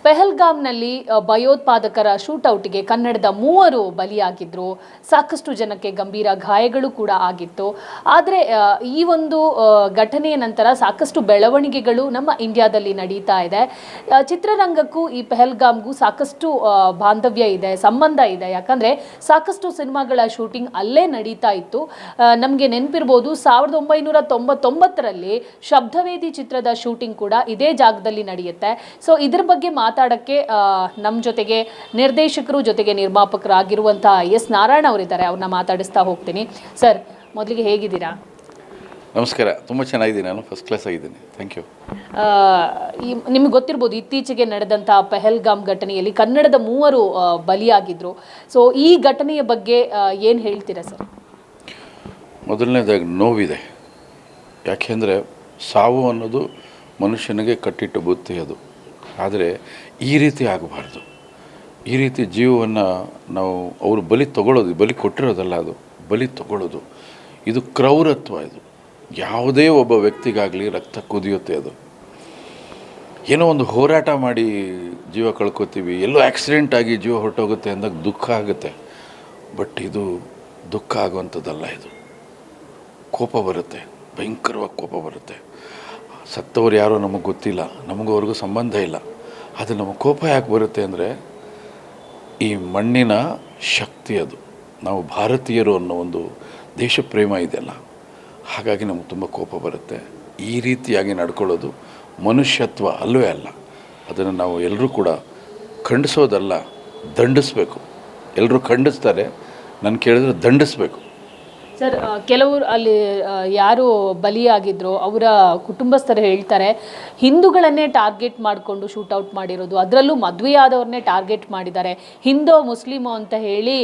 ಪೆಹಲ್ಗಾಮ್ನಲ್ಲಿ ಭಯೋತ್ಪಾದಕರ ಶೂಟೌಟ್ಗೆ ಕನ್ನಡದ 3 ಬಲಿಯಾಗಿದ್ರು. ಸಾಕಷ್ಟು ಜನಕ್ಕೆ ಗಂಭೀರ ಗಾಯಗಳು ಕೂಡ ಆಗಿತ್ತು. ಆದರೆ ಈ ಒಂದು ಘಟನೆಯ ನಂತರ ಸಾಕಷ್ಟು ಬೆಳವಣಿಗೆಗಳು ನಮ್ಮ ಇಂಡಿಯಾದಲ್ಲಿ ನಡೀತಾ ಇದೆ. ಚಿತ್ರರಂಗಕ್ಕೂ ಈ ಪೆಹಲ್ಗಾಮ್ಗೂ ಸಾಕಷ್ಟು ಬಾಂಧವ್ಯ ಇದೆ, ಸಂಬಂಧ ಇದೆ. ಯಾಕಂದರೆ ಸಾಕಷ್ಟು ಸಿನಿಮಾಗಳ ಶೂಟಿಂಗ್ ಅಲ್ಲೇ ನಡೀತಾ ಇತ್ತು. ನಮಗೆ ನೆನಪಿರ್ಬೋದು 1999ರಲ್ಲಿ ಶಬ್ದವೇದಿ ಚಿತ್ರದ ಶೂಟಿಂಗ್ ಕೂಡ ಇದೇ ಜಾಗದಲ್ಲಿ ನಡೆಯುತ್ತೆ. ಸೊ ಇದ್ರ ಬಗ್ಗೆ ಮಾತಾಡೋಕ್ಕೆ ನಮ್ಮ ಜೊತೆಗೆ ನಿರ್ದೇಶಕರು ಜೊತೆಗೆ ನಿರ್ಮಾಪಕರಾಗಿರುವಂಥ ಎಸ್ ನಾರಾಯಣ ಅವರಿದ್ದಾರೆ. ಅವ್ರನ್ನ ಮಾತಾಡಿಸ್ತಾ ಹೋಗ್ತೀನಿ. ಸರ್, ಮೊದಲಿಗೆ ಹೇಗಿದ್ದೀರಾ? ನಮಸ್ಕಾರ. ತುಂಬ ಚೆನ್ನಾಗಿದ್ದೀನಿ. ನಾನು ಫಸ್ಟ್ ಕ್ಲಾಸ್ ಆಗಿದ್ದೀನಿ. Thank you. ನಿಮ್ಗೆ ಗೊತ್ತಿರ್ಬೋದು, ಇತ್ತೀಚೆಗೆ ನಡೆದಂಥ ಪೆಹಲ್ಗಾಮ್ ಘಟನೆಯಲ್ಲಿ ಕನ್ನಡದ 3 ಬಲಿಯಾಗಿದ್ದರು. ಸೊ ಈ ಘಟನೆಯ ಬಗ್ಗೆ ಏನು ಹೇಳ್ತೀರಾ ಸರ್? ಮೊದಲನೇದಾಗಿ ನೋವಿದೆ. ಯಾಕೆಂದರೆ ಸಾವು ಅನ್ನೋದು ಮನುಷ್ಯನಿಗೆ ಕಟ್ಟಿಟ್ಟ ಬುತ್ತಿ ಅದು. ಆದರೆ ಈ ರೀತಿ ಆಗಬಾರ್ದು. ಈ ರೀತಿ ಜೀವವನ್ನು ನಾವು ಅವರು ಬಲಿ ತಗೊಳ್ಳೋದು, ಬಲಿ ಕೊಟ್ಟಿರೋದಲ್ಲ, ಅದು ಬಲಿ ತಗೊಳ್ಳೋದು, ಇದು ಕ್ರೌರತ್ವ. ಇದು ಯಾವುದೇ ಒಬ್ಬ ವ್ಯಕ್ತಿಗಾಗಲಿ ರಕ್ತ ಕುದಿಯುತ್ತೆ. ಅದು ಏನೋ ಒಂದು ಹೋರಾಟ ಮಾಡಿ ಜೀವ ಕಳ್ಕೊತೀವಿ, ಎಲ್ಲೋ ಆಕ್ಸಿಡೆಂಟ್ ಆಗಿ ಜೀವ ಹೊರಟೋಗುತ್ತೆ ಅಂದಾಗ ದುಃಖ ಆಗುತ್ತೆ. ಬಟ್ ಇದು ದುಃಖ ಆಗುವಂಥದ್ದಲ್ಲ. ಇದು ಕೋಪ ಬರುತ್ತೆ, ಭಯಂಕರವಾಗಿ ಕೋಪ ಬರುತ್ತೆ. ಸತ್ತವರು ಯಾರೋ ನಮಗೆ ಗೊತ್ತಿಲ್ಲ, ನಮಗೂ ಅವ್ರಿಗೂ ಸಂಬಂಧ ಇಲ್ಲ. ಅದು ನಮಗೆ ಕೋಪ ಯಾಕೆ ಬರುತ್ತೆ ಅಂದರೆ ಈ ಮಣ್ಣಿನ ಶಕ್ತಿ ಅದು. ನಾವು ಭಾರತೀಯರು ಅನ್ನೋ ಒಂದು ದೇಶ ಪ್ರೇಮ ಇದೆಯಲ್ಲ, ಹಾಗಾಗಿ ನಮಗೆ ತುಂಬ ಕೋಪ ಬರುತ್ತೆ. ಈ ರೀತಿಯಾಗಿ ನಡ್ಕೊಳ್ಳೋದು ಮನುಷ್ಯತ್ವ ಅಲ್ಲವೇ ಅಲ್ಲ. ಅದನ್ನು ನಾವು ಎಲ್ಲರೂ ಕೂಡ ಖಂಡಿಸೋದಲ್ಲ, ದಂಡಿಸ್ಬೇಕು. ಎಲ್ಲರೂ ಖಂಡಿಸ್ತಾರೆ, ನಾನು ಕೇಳಿದ್ರೆ ದಂಡಿಸ್ಬೇಕು. ಸರ್, ಕೆಲವರು ಅಲ್ಲಿ ಯಾರು ಬಲಿಯಾಗಿದ್ರು ಅವರ ಕುಟುಂಬಸ್ಥರು ಹೇಳ್ತಾರೆ ಹಿಂದೂಗಳನ್ನೇ ಟಾರ್ಗೆಟ್ ಮಾಡಿಕೊಂಡು ಶೂಟೌಟ್ ಮಾಡಿರೋದು, ಅದರಲ್ಲೂ ಮದುವೆಯಾದವ್ರನ್ನೇ ಟಾರ್ಗೆಟ್ ಮಾಡಿದ್ದಾರೆ, ಹಿಂದೋ ಮುಸ್ಲಿಮೋ ಅಂತ ಹೇಳಿ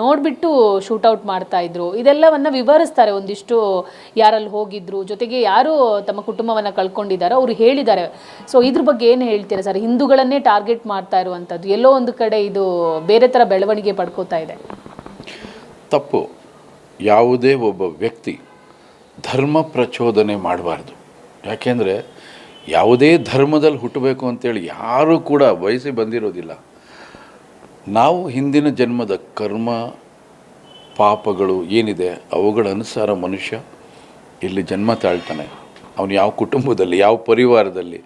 ನೋಡಿಬಿಟ್ಟು ಶೂಟೌಟ್ ಮಾಡ್ತಾಯಿದ್ರು. ಇದೆಲ್ಲವನ್ನು ವಿವರಿಸ್ತಾರೆ ಒಂದಿಷ್ಟು ಯಾರಲ್ಲಿ ಹೋಗಿದ್ರು, ಜೊತೆಗೆ ಯಾರು ತಮ್ಮ ಕುಟುಂಬವನ್ನು ಕಳ್ಕೊಂಡಿದ್ದಾರೋ ಅವರು ಹೇಳಿದ್ದಾರೆ. ಸೊ ಇದ್ರ ಬಗ್ಗೆ ಏನು ಹೇಳ್ತೀರಾ ಸರ್? ಹಿಂದೂಗಳನ್ನೇ ಟಾರ್ಗೆಟ್ ಮಾಡ್ತಾ ಇರುವಂಥದ್ದು ಎಲ್ಲೋ ಒಂದು ಕಡೆ ಇದು ಬೇರೆ ಥರ ಬೆಳವಣಿಗೆ ಪಡ್ಕೋತಾ ಇದೆ. ತಪ್ಪು. ಯಾವುದೇ ಒಬ್ಬ ವ್ಯಕ್ತಿ ಧರ್ಮ ಪ್ರಚೋದನೆ ಮಾಡಬಾರ್ದು. ಯಾಕೆಂದರೆ ಯಾವುದೇ ಧರ್ಮದಲ್ಲಿ ಹುಟ್ಟಬೇಕು ಅಂತೇಳಿ ಯಾರೂ ಕೂಡ ಬಯಸಿ ಬಂದಿರೋದಿಲ್ಲ. ನಾವು ಹಿಂದಿನ ಜನ್ಮದ ಕರ್ಮ ಪಾಪಗಳು ಏನಿದೆ ಅವುಗಳ ಅನುಸಾರ ಮನುಷ್ಯ ಇಲ್ಲಿ ಜನ್ಮ ತಾಳ್ತಾನೆ. ಅವನು ಯಾವ ಕುಟುಂಬದಲ್ಲಿ, ಯಾವ ಪರಿವಾರದಲ್ಲಿ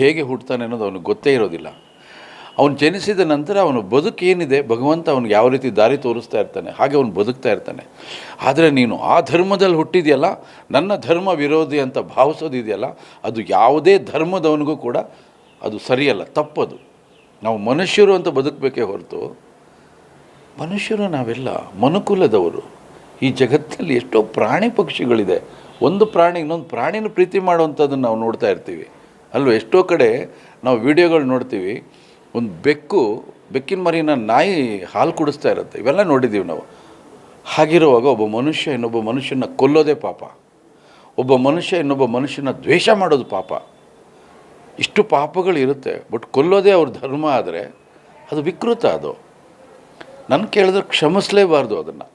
ಹೇಗೆ ಹುಟ್ಟುತ್ತಾನೆ ಅನ್ನೋದು ಅವನಿಗೆ ಗೊತ್ತೇ ಇರೋದಿಲ್ಲ. ಅವನು ಜನಿಸಿದ ನಂತರ ಅವನು ಬದುಕೇನಿದೆ ಭಗವಂತ ಅವನಿಗೆ ಯಾವ ರೀತಿ ದಾರಿ ತೋರಿಸ್ತಾ ಇರ್ತಾನೆ, ಹಾಗೆ ಅವನು ಬದುಕ್ತಾ ಇರ್ತಾನೆ. ಆದರೆ ನೀನು ಆ ಧರ್ಮದಲ್ಲಿ ಹುಟ್ಟಿದೆಯಲ್ಲ, ನನ್ನ ಧರ್ಮ ವಿರೋಧಿ ಅಂತ ಭಾವಿಸೋದಿದೆಯಲ್ಲ, ಅದು ಯಾವುದೇ ಧರ್ಮದವನಿಗೂ ಕೂಡ ಅದು ಸರಿಯಲ್ಲ, ತಪ್ಪದು. ನಾವು ಮನುಷ್ಯರು ಅಂತ ಬದುಕಬೇಕೇ ಹೊರತು, ಮನುಷ್ಯರು ನಾವೆಲ್ಲ ಮನುಕುಲದವರು. ಈ ಜಗತ್ತಲ್ಲಿ ಎಷ್ಟೋ ಪ್ರಾಣಿ ಪಕ್ಷಿಗಳಿದೆ. ಒಂದು ಪ್ರಾಣಿ ಇನ್ನೊಂದು ಪ್ರಾಣಿನ ಪ್ರೀತಿ ಮಾಡುವಂಥದ್ದನ್ನು ನಾವು ನೋಡ್ತಾ ಇರ್ತೀವಿ ಅಲ್ವ? ಎಷ್ಟೋ ಕಡೆ ನಾವು ವಿಡಿಯೋಗಳು ನೋಡ್ತೀವಿ, ಒಂದು ಬೆಕ್ಕಿನ ಮರಿನ ನಾಯಿ ಹಾಲು ಕುಡಿಸ್ತಾ ಇರುತ್ತೆ, ಇವೆಲ್ಲ ನೋಡಿದ್ದೀವಿ ನಾವು. ಹಾಗಿರುವಾಗ ಒಬ್ಬ ಮನುಷ್ಯ ಇನ್ನೊಬ್ಬ ಮನುಷ್ಯನ ಕೊಲ್ಲೋದೇ ಪಾಪ. ಒಬ್ಬ ಮನುಷ್ಯ ಇನ್ನೊಬ್ಬ ಮನುಷ್ಯನ ದ್ವೇಷ ಮಾಡೋದು ಪಾಪ. ಇಷ್ಟು ಪಾಪಗಳಿರುತ್ತೆ. ಬಟ್ ಕೊಲ್ಲೋದೇ ಅವ್ರ ಧರ್ಮ ಆದರೆ ಅದು ವಿಕೃತ. ಅದು ನನ್ನ ಕೇಳಿದ್ರೆ ಕ್ಷಮಿಸಲೇಬಾರ್ದು. ಅದನ್ನು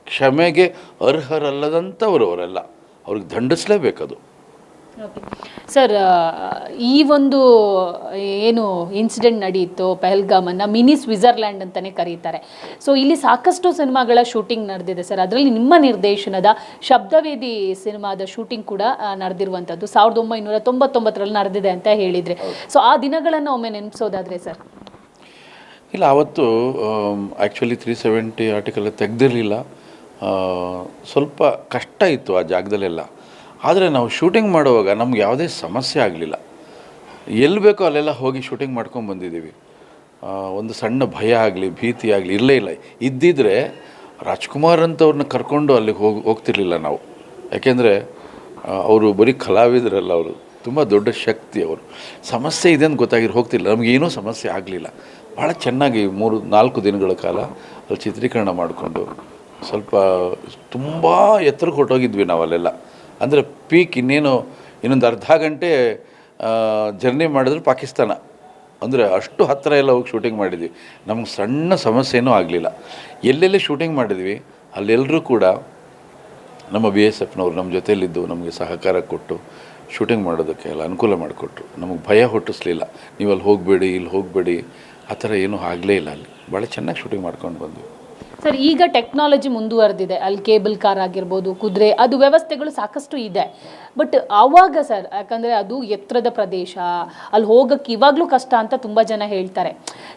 ಕ್ಷಮೆಗೆ ಅರ್ಹರಲ್ಲದಂಥವ್ರು ಅವರೆಲ್ಲ, ಅವ್ರಿಗೆ ದಂಡಿಸಲೇಬೇಕದು. ಸರ್, ಈ ಒಂದು ಏನು ಇನ್ಸಿಡೆಂಟ್ ನಡೆಯಿತು ಪೆಹಲ್ಗಾಮನ್ನು ಮಿನಿ ಸ್ವಿಟ್ಜರ್ಲ್ಯಾಂಡ್ ಅಂತಲೇ ಕರೀತಾರೆ. ಸೊ ಇಲ್ಲಿ ಸಾಕಷ್ಟು ಸಿನಿಮಾಗಳ ಶೂಟಿಂಗ್ ನಡೆದಿದೆ ಸರ್. ಅದರಲ್ಲಿ ನಿಮ್ಮ ನಿರ್ದೇಶನದ ಶಬ್ದವೇದಿ ಸಿನಿಮಾದ ಶೂಟಿಂಗ್ ಕೂಡ ನಡೆದಿರುವಂಥದ್ದು 1999ರಲ್ಲಿ ನಡೆದಿದೆ ಅಂತ ಹೇಳಿದರೆ, ಸೊ ಆ ದಿನಗಳನ್ನು ಒಮ್ಮೆ ನೆನಪಿಸೋದಾದರೆ ಸರ್? ಇಲ್ಲ, ಆವತ್ತು ಆ್ಯಕ್ಚುಲಿ 370 ಆರ್ಟಿಕಲ್ ತೆಗೆದಿರಲಿಲ್ಲ. ಸ್ವಲ್ಪ ಕಷ್ಟ ಇತ್ತು ಆ ಜಾಗದಲ್ಲೆಲ್ಲ. ಆದರೆ ನಾವು ಶೂಟಿಂಗ್ ಮಾಡುವಾಗ ನಮ್ಗೆ ಯಾವುದೇ ಸಮಸ್ಯೆ ಆಗಲಿಲ್ಲ. ಎಲ್ಲಿ ಬೇಕೋ ಅಲ್ಲೆಲ್ಲ ಹೋಗಿ ಶೂಟಿಂಗ್ ಮಾಡ್ಕೊಂಡು ಬಂದಿದ್ದೀವಿ. ಒಂದು ಸಣ್ಣ ಭಯ ಆಗಲಿ ಭೀತಿ ಆಗಲಿ ಇರಲೇ ಇಲ್ಲ. ಇದ್ದಿದ್ದರೆ ರಾಜ್ಕುಮಾರ್ ಅಂತವ್ರನ್ನ ಕರ್ಕೊಂಡು ಅಲ್ಲಿಗೆ ಹೋಗ್ತಿರ್ಲಿಲ್ಲ ನಾವು. ಯಾಕೆಂದರೆ ಅವರು ಬರೀ ಕಲಾವಿದರಲ್ಲ, ಅವರು ತುಂಬ ದೊಡ್ಡ ಶಕ್ತಿ. ಅವರು ಸಮಸ್ಯೆ ಇದೆ ಅಂತ ಗೊತ್ತಾಗಿರೋ ಹೋಗ್ತಿಲ್ಲ. ನಮಗೇನೂ ಸಮಸ್ಯೆ ಆಗಲಿಲ್ಲ. ಭಾಳ ಚೆನ್ನಾಗಿ 3-4 ದಿನಗಳ ಕಾಲ ಅಲ್ಲಿ ಚಿತ್ರೀಕರಣ ಮಾಡಿಕೊಂಡು ಸ್ವಲ್ಪ ತುಂಬ ಎತ್ತರಕ್ಕೆ ಹೊರಟೋಗಿದ್ವಿ ನಾವು ಅಲ್ಲೆಲ್ಲ. ಅಂದರೆ ಪೀಕ್ ಇನ್ನೊಂದು ಅರ್ಧ ಗಂಟೆ ಜರ್ನಿ ಮಾಡಿದ್ರೆ ಪಾಕಿಸ್ತಾನ. ಅಂದರೆ ಅಷ್ಟು ಹತ್ತಿರ ಎಲ್ಲ ಹೋಗಿ ಶೂಟಿಂಗ್ ಮಾಡಿದ್ವಿ. ನಮ್ಗೆ ಸಣ್ಣ ಸಮಸ್ಯೆನೂ ಆಗಲಿಲ್ಲ. ಎಲ್ಲೆಲ್ಲಿ ಶೂಟಿಂಗ್ ಮಾಡಿದ್ವಿ ಅಲ್ಲೆಲ್ಲರೂ ಕೂಡ ನಮ್ಮ BSFನವರು ನಮ್ಮ ಜೊತೆಯಲ್ಲಿದ್ದು ನಮಗೆ ಸಹಕಾರ ಕೊಟ್ಟು ಶೂಟಿಂಗ್ ಮಾಡೋದಕ್ಕೆ ಎಲ್ಲ ಅನುಕೂಲ ಮಾಡಿಕೊಟ್ರು. ನಮಗೆ ಭಯ ಹುಟ್ಟಿಸ್ಲಿಲ್ಲ, ನೀವು ಅಲ್ಲಿ ಹೋಗಬೇಡಿ ಇಲ್ಲಿ ಹೋಗಬೇಡಿ ಆ ಥರ ಏನೂ ಆಗಲೇ ಇಲ್ಲ. ಅಲ್ಲಿ ಭಾಳ ಚೆನ್ನಾಗಿ ಶೂಟಿಂಗ್ ಮಾಡ್ಕೊಂಡು ಬಂದ್ವಿ. ಸರ್, ಈಗ ಟೆಕ್ನಾಲಜಿ ಮುಂದುವರೆದಿದೆ, ಅಲ್ಲಿ ಕೇಬಲ್ ಕಾರ್ ಆಗಿರ್ಬೋದು, ಕುದುರೆ, ಅದು ವ್ಯವಸ್ಥೆಗಳು ಸಾಕಷ್ಟು ಇದೆ. ಬಟ್ ಆವಾಗ ಸರ್, ಯಾಕಂದರೆ ಅದು ಎತ್ತರದ ಪ್ರದೇಶ, ಅಲ್ಲಿ ಹೋಗೋಕ್ಕೆ ಇವಾಗಲೂ ಕಷ್ಟ ಅಂತ ತುಂಬ ಜನ ಹೇಳ್ತಾರೆ.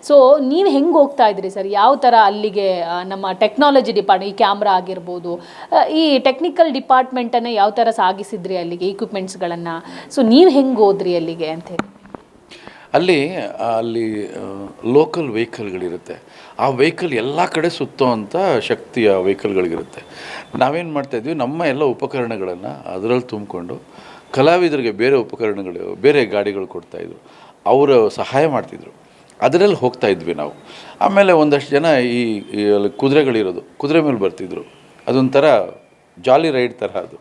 ಸೊ ನೀವು ಹೆಂಗೆ ಹೋಗ್ತಾ ಇದ್ರಿ ಸರ್? ಯಾವ ಥರ ಅಲ್ಲಿಗೆ ನಮ್ಮ ಟೆಕ್ನಾಲಜಿ ಡಿಪಾರ್ಟ್ಮೆಂಟ್, ಈ ಕ್ಯಾಮ್ರಾ ಆಗಿರ್ಬೋದು, ಈ ಟೆಕ್ನಿಕಲ್ ಡಿಪಾರ್ಟ್ಮೆಂಟನ್ನು ಯಾವ ಥರ ಸಾಗಿಸಿದ್ರಿ ಅಲ್ಲಿಗೆ, ಇಕ್ವಿಪ್ಮೆಂಟ್ಸ್ಗಳನ್ನು? ಸೊ ನೀವು ಹೆಂಗೆ ಹೋದ್ರಿ ಅಲ್ಲಿಗೆ ಅಂತ ಹೇಳಿ? ಅಲ್ಲಿ ಲೋಕಲ್ ವೆಹಿಕಲ್ಗಳಿರುತ್ತೆ. ಆ ವೆಹಿಕಲ್ ಎಲ್ಲ ಕಡೆ ಸುತ್ತೋವಂಥ ಶಕ್ತಿಯ ವೆಹಿಕಲ್ಗಳಿರುತ್ತೆ. ನಾವೇನು ಮಾಡ್ತಾಯಿದ್ವಿ, ನಮ್ಮ ಎಲ್ಲ ಉಪಕರಣಗಳನ್ನು ಅದರಲ್ಲಿ ತುಂಬಿಕೊಂಡು ಕಲಾವಿದರಿಗೆ ಬೇರೆ ಉಪಕರಣಗಳು, ಬೇರೆ ಗಾಡಿಗಳು ಕೊಡ್ತಾಯಿದ್ರು, ಅವರು ಸಹಾಯ ಮಾಡ್ತಿದ್ರು, ಅದರಲ್ಲಿ ಹೋಗ್ತಾಯಿದ್ವಿ ನಾವು. ಆಮೇಲೆ ಒಂದಷ್ಟು ಜನ ಈ ಅಲ್ಲಿ ಕುದುರೆಗಳಿರೋದು, ಕುದುರೆ ಮೇಲೆ ಬರ್ತಿದ್ರು, ಅದೊಂಥರ ಜಾಲಿ ರೈಡ್ ಥರ ಅದು.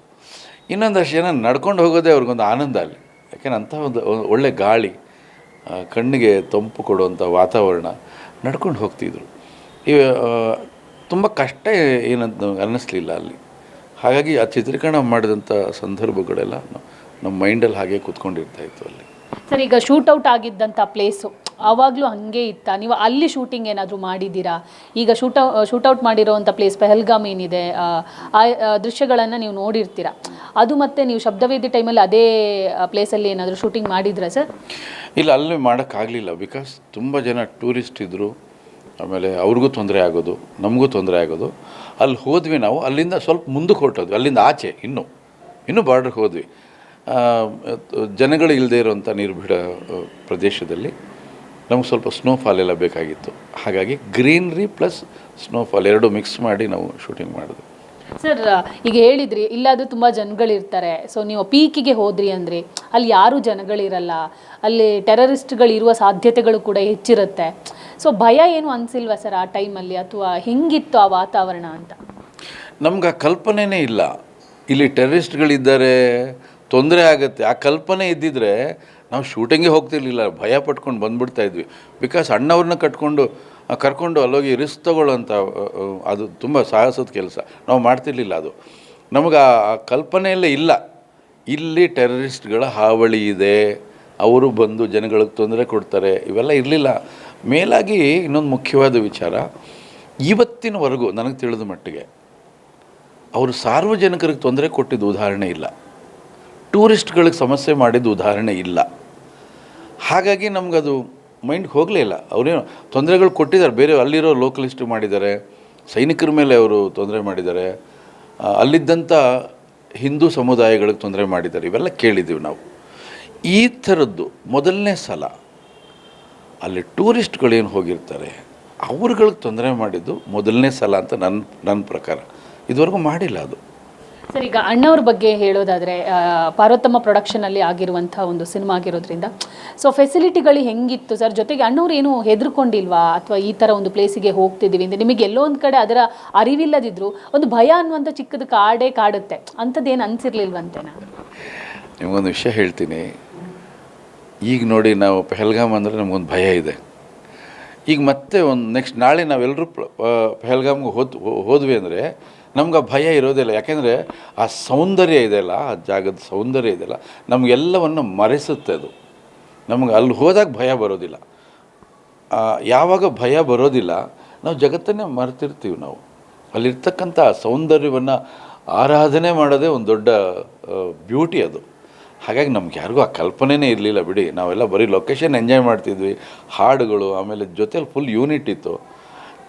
ಇನ್ನೊಂದಷ್ಟು ಜನ ನಡ್ಕೊಂಡು ಹೋಗೋದೇ ಅವ್ರಿಗೊಂದು ಆನಂದ ಅಲ್ಲಿ. ಯಾಕೆಂದ್ರೆ ಅಂಥ ಒಂದು ಒಳ್ಳೆ ಗಾಳಿ, ಕಣ್ಣಿಗೆ ತಂಪು ಕೊಡುವಂಥ ವಾತಾವರಣ, ನಡ್ಕೊಂಡು ಹೋಗ್ತಿದ್ರು. ತುಂಬ ಕಷ್ಟ ಏನಂತ ಅನ್ನಿಸ್ಲಿಲ್ಲ ಅಲ್ಲಿ. ಹಾಗಾಗಿ ಆ ಚಿತ್ರೀಕರಣ ಮಾಡಿದಂಥ ಸಂದರ್ಭಗಳೆಲ್ಲ ನಮ್ಮ ಮೈಂಡಲ್ಲಿ ಹಾಗೆ ಕೂತ್ಕೊಂಡಿರ್ತಾಯಿತ್ತು ಅಲ್ಲಿ. ಸರ್, ಈಗ ಶೂಟೌಟ್ ಆಗಿದ್ದಂಥ ಪ್ಲೇಸು ಆವಾಗಲೂ ಹಾಗೆ ಇತ್ತಾ? ನೀವು ಅಲ್ಲಿ ಶೂಟಿಂಗ್ ಏನಾದರೂ ಮಾಡಿದ್ದೀರಾ? ಈಗ ಶೂಟೌಟ್ ಮಾಡಿರೋವಂಥ ಪ್ಲೇಸ್ ಪೆಹಲ್ಗಾಮ್ ಏನಿದೆ, ಆ ದೃಶ್ಯಗಳನ್ನು ನೀವು ನೋಡಿರ್ತೀರ. ಅದು ಮತ್ತು ನೀವು ಶಬ್ದವೇದಿ ಟೈಮಲ್ಲಿ ಅದೇ ಪ್ಲೇಸಲ್ಲಿ ಏನಾದರೂ ಶೂಟಿಂಗ್ ಮಾಡಿದ್ರಾ ಸರ್? ಇಲ್ಲ, ಅಲ್ಲಿ ಮಾಡೋಕ್ಕಾಗಲಿಲ್ಲ. ಬಿಕಾಸ್ ತುಂಬ ಜನ ಟೂರಿಸ್ಟ್ ಇದ್ದರು, ಆಮೇಲೆ ಅವ್ರಿಗೂ ತೊಂದರೆ ಆಗೋದು, ನಮಗೂ ತೊಂದರೆ ಆಗೋದು. ಅಲ್ಲಿ ಹೋದ್ವಿ ನಾವು, ಅಲ್ಲಿಂದ ಸ್ವಲ್ಪ ಮುಂದಕ್ಕೆ ಹೊರಟೋದ್ವಿ, ಅಲ್ಲಿಂದ ಆಚೆ ಇನ್ನೂ ಬಾರ್ಡ್ರಿಗೆ ಹೋದ್ವಿ. ಜನಗಳು ಇಲ್ಲದೆ ಇರೋವಂಥ ನಿರ್ಬಿಡ ಪ್ರದೇಶದಲ್ಲಿ ನಮಗೆ ಸ್ವಲ್ಪ ಸ್ನೋಫಾಲ್ ಎಲ್ಲ ಬೇಕಾಗಿತ್ತು. ಹಾಗಾಗಿ ಗ್ರೀನ್ರಿ ಪ್ಲಸ್ ಸ್ನೋಫಾಲ್ ಎರಡೂ ಮಿಕ್ಸ್ ಮಾಡಿ ನಾವು ಶೂಟಿಂಗ್ ಮಾಡಿದ್ವಿ. ಸರ್, ಈಗ ಹೇಳಿದ್ರಿ ಇಲ್ಲಾದರೂ ತುಂಬ ಜನಗಳಿರ್ತಾರೆ. ಸೊ ನೀವು ಪೀಕಿಗೆ ಹೋದ್ರಿ ಅಂದರೆ ಅಲ್ಲಿ ಯಾರೂ ಜನಗಳಿರಲ್ಲ, ಅಲ್ಲಿ ಟೆರರಿಸ್ಟ್ಗಳಿರುವ ಸಾಧ್ಯತೆಗಳು ಕೂಡ ಹೆಚ್ಚಿರುತ್ತೆ. ಸೊ ಭಯ ಏನು ಅನಿಸಿಲ್ವಾ ಸರ್ ಆ ಟೈಮಲ್ಲಿ, ಅಥವಾ ಹೆಂಗಿತ್ತು ಆ ವಾತಾವರಣ ಅಂತ? ನಮ್ಗೆ ಆ ಕಲ್ಪನೆನೇ ಇಲ್ಲ, ಇಲ್ಲಿ ಟೆರರಿಸ್ಟ್ಗಳಿದ್ದಾರೆ, ತೊಂದರೆ ಆಗುತ್ತೆ. ಆ ಕಲ್ಪನೆ ಇದ್ದಿದ್ರೆ ನಾವು ಶೂಟಿಂಗ್ಗೆ ಹೋಗ್ತಿರ್ಲಿಲ್ಲ, ಭಯ ಪಟ್ಕೊಂಡು ಬಂದುಬಿಡ್ತಾಯಿದ್ವಿ. ಬಿಕಾಸ್ ಅಣ್ಣವ್ರನ್ನ ಕರ್ಕೊಂಡು ಅಲ್ಲೋಗಿ ರಿಸ್ಕ್ ತಗೊಳ್ಳೋಂಥ ಅದು ತುಂಬ ಸಾಹಸದ ಕೆಲಸ, ನಾವು ಮಾಡ್ತಿರ್ಲಿಲ್ಲ. ಅದು ನಮಗೆ ಆ ಕಲ್ಪನೆಯಲ್ಲೇ ಇಲ್ಲ, ಇಲ್ಲಿ ಟೆರರಿಸ್ಟ್ಗಳ ಹಾವಳಿ ಇದೆ, ಅವರು ಬಂದು ಜನಗಳಿಗೆ ತೊಂದರೆ ಕೊಡ್ತಾರೆ, ಇವೆಲ್ಲ ಇರಲಿಲ್ಲ. ಮೇಲಾಗಿ ಇನ್ನೊಂದು ಮುಖ್ಯವಾದ ವಿಚಾರ, ಇವತ್ತಿನವರೆಗೂ ನನಗೆ ತಿಳಿದ ಮಟ್ಟಿಗೆ ಅವರು ಸಾರ್ವಜನಿಕರಿಗೆ ತೊಂದರೆ ಕೊಟ್ಟಿದ್ದು ಉದಾಹರಣೆ ಇಲ್ಲ, ಟೂರಿಸ್ಟ್ಗಳಿಗೆ ಸಮಸ್ಯೆ ಮಾಡಿದ್ದು ಉದಾಹರಣೆ ಇಲ್ಲ. ಹಾಗಾಗಿ ನಮಗದು ಮೈಂಡ್ಗೆ ಹೋಗಲೇ ಇಲ್ಲ. ಅವರೇನು ತೊಂದರೆಗಳು ಕೊಟ್ಟಿದ್ದಾರೆ, ಬೇರೆ ಅಲ್ಲಿರೋ ಲೋಕಲಿಸ್ಟ್ ಮಾಡಿದ್ದಾರೆ, ಸೈನಿಕರ ಮೇಲೆ ಅವರು ತೊಂದರೆ ಮಾಡಿದ್ದಾರೆ, ಅಲ್ಲಿದ್ದಂಥ ಹಿಂದೂ ಸಮುದಾಯಗಳಿಗೆ ತೊಂದರೆ ಮಾಡಿದ್ದಾರೆ, ಇವೆಲ್ಲ ಕೇಳಿದ್ದೀವಿ ನಾವು. ಈ ಥರದ್ದು ಮೊದಲನೇ ಸಲ ಅಲ್ಲಿ ಟೂರಿಸ್ಟ್ಗಳೇನು ಹೋಗಿರ್ತಾರೆ ಅವ್ರುಗಳಿಗೆ ತೊಂದರೆ ಮಾಡಿದ್ದು ಮೊದಲನೇ ಸಲ ಅಂತ ನನ್ನ ಪ್ರಕಾರ. ಇದುವರೆಗೂ ಮಾಡಿಲ್ಲ ಅದು. ಸರ್, ಈಗ ಅಣ್ಣವ್ರ ಬಗ್ಗೆ ಹೇಳೋದಾದರೆ, ಪಾರ್ವತಮ್ಮ ಪ್ರೊಡಕ್ಷನಲ್ಲಿ ಆಗಿರುವಂಥ ಒಂದು ಸಿನಿಮಾ ಆಗಿರೋದ್ರಿಂದ ಸೊ ಫೆಸಿಲಿಟಿಗಳು ಹೆಂಗಿತ್ತು ಸರ್? ಜೊತೆಗೆ ಅಣ್ಣವ್ರು ಏನು ಹೆದರ್ಕೊಂಡಿಲ್ವಾ, ಅಥವಾ ಈ ಥರ ಒಂದು ಪ್ಲೇಸಿಗೆ ಹೋಗ್ತಿದ್ದೀವಿ ಅಂದರೆ ನಿಮಗೆ ಎಲ್ಲೋ ಒಂದು ಕಡೆ ಅದರ ಅರಿವಿಲ್ಲದಿದ್ರು ಒಂದು ಭಯ ಅನ್ನುವಂಥ ಚಿಕ್ಕದು ಕಾಡುತ್ತೆ, ಅಂಥದ್ದೇನು ಅನಿಸಿರ್ಲಿಲ್ವಂತೇನಾ? ನಿಮಗೊಂದು ವಿಷಯ ಹೇಳ್ತೀನಿ. ಈಗ ನೋಡಿ, ನಾವು ಪೆಹಲ್ಗಾಮ್ ಅಂದರೆ ನಮಗೊಂದು ಭಯ ಇದೆ. ಈಗ ಮತ್ತೆ ಒಂದು ನೆಕ್ಸ್ಟ್ ನಾಳೆ ನಾವೆಲ್ಲರೂ ಪೆಹಲ್ಗಾಮ್ಗೆ ಹೋದ್ವಿ ಅಂದರೆ ನಮ್ಗೆ ಆ ಭಯ ಇರೋದಿಲ್ಲ. ಯಾಕೆಂದರೆ ಆ ಸೌಂದರ್ಯ ಇದೆಯಲ್ಲ, ಆ ಜಾಗದ ಸೌಂದರ್ಯ ಇದೆಯಲ್ಲ, ನಮಗೆಲ್ಲವನ್ನು ಮರೆಸುತ್ತೆ ಅದು. ನಮ್ಗೆ ಅಲ್ಲಿ ಹೋದಾಗ ಭಯ ಬರೋದಿಲ್ಲ. ಯಾವಾಗ ಭಯ ಬರೋದಿಲ್ಲ, ನಾವು ಜಗತ್ತನ್ನೇ ಮರೆತಿರ್ತೀವಿ. ನಾವು ಅಲ್ಲಿರ್ತಕ್ಕಂಥ ಸೌಂದರ್ಯವನ್ನು ಆರಾಧನೆ ಮಾಡೋದೇ ಒಂದು ದೊಡ್ಡ ಬ್ಯೂಟಿ ಅದು. ಹಾಗಾಗಿ ನಮ್ಗೆ ಯಾರಿಗೂ ಆ ಕಲ್ಪನೆನೇ ಇರಲಿಲ್ಲ ಬಿಡಿ. ನಾವೆಲ್ಲ ಬರೀ ಲೊಕೇಶನ್ ಎಂಜಾಯ್ ಮಾಡ್ತಿದ್ವಿ, ಹಾಡುಗಳು, ಆಮೇಲೆ ಜೊತೆಲಿ ಫುಲ್ ಯೂನಿಟ್ ಇತ್ತು,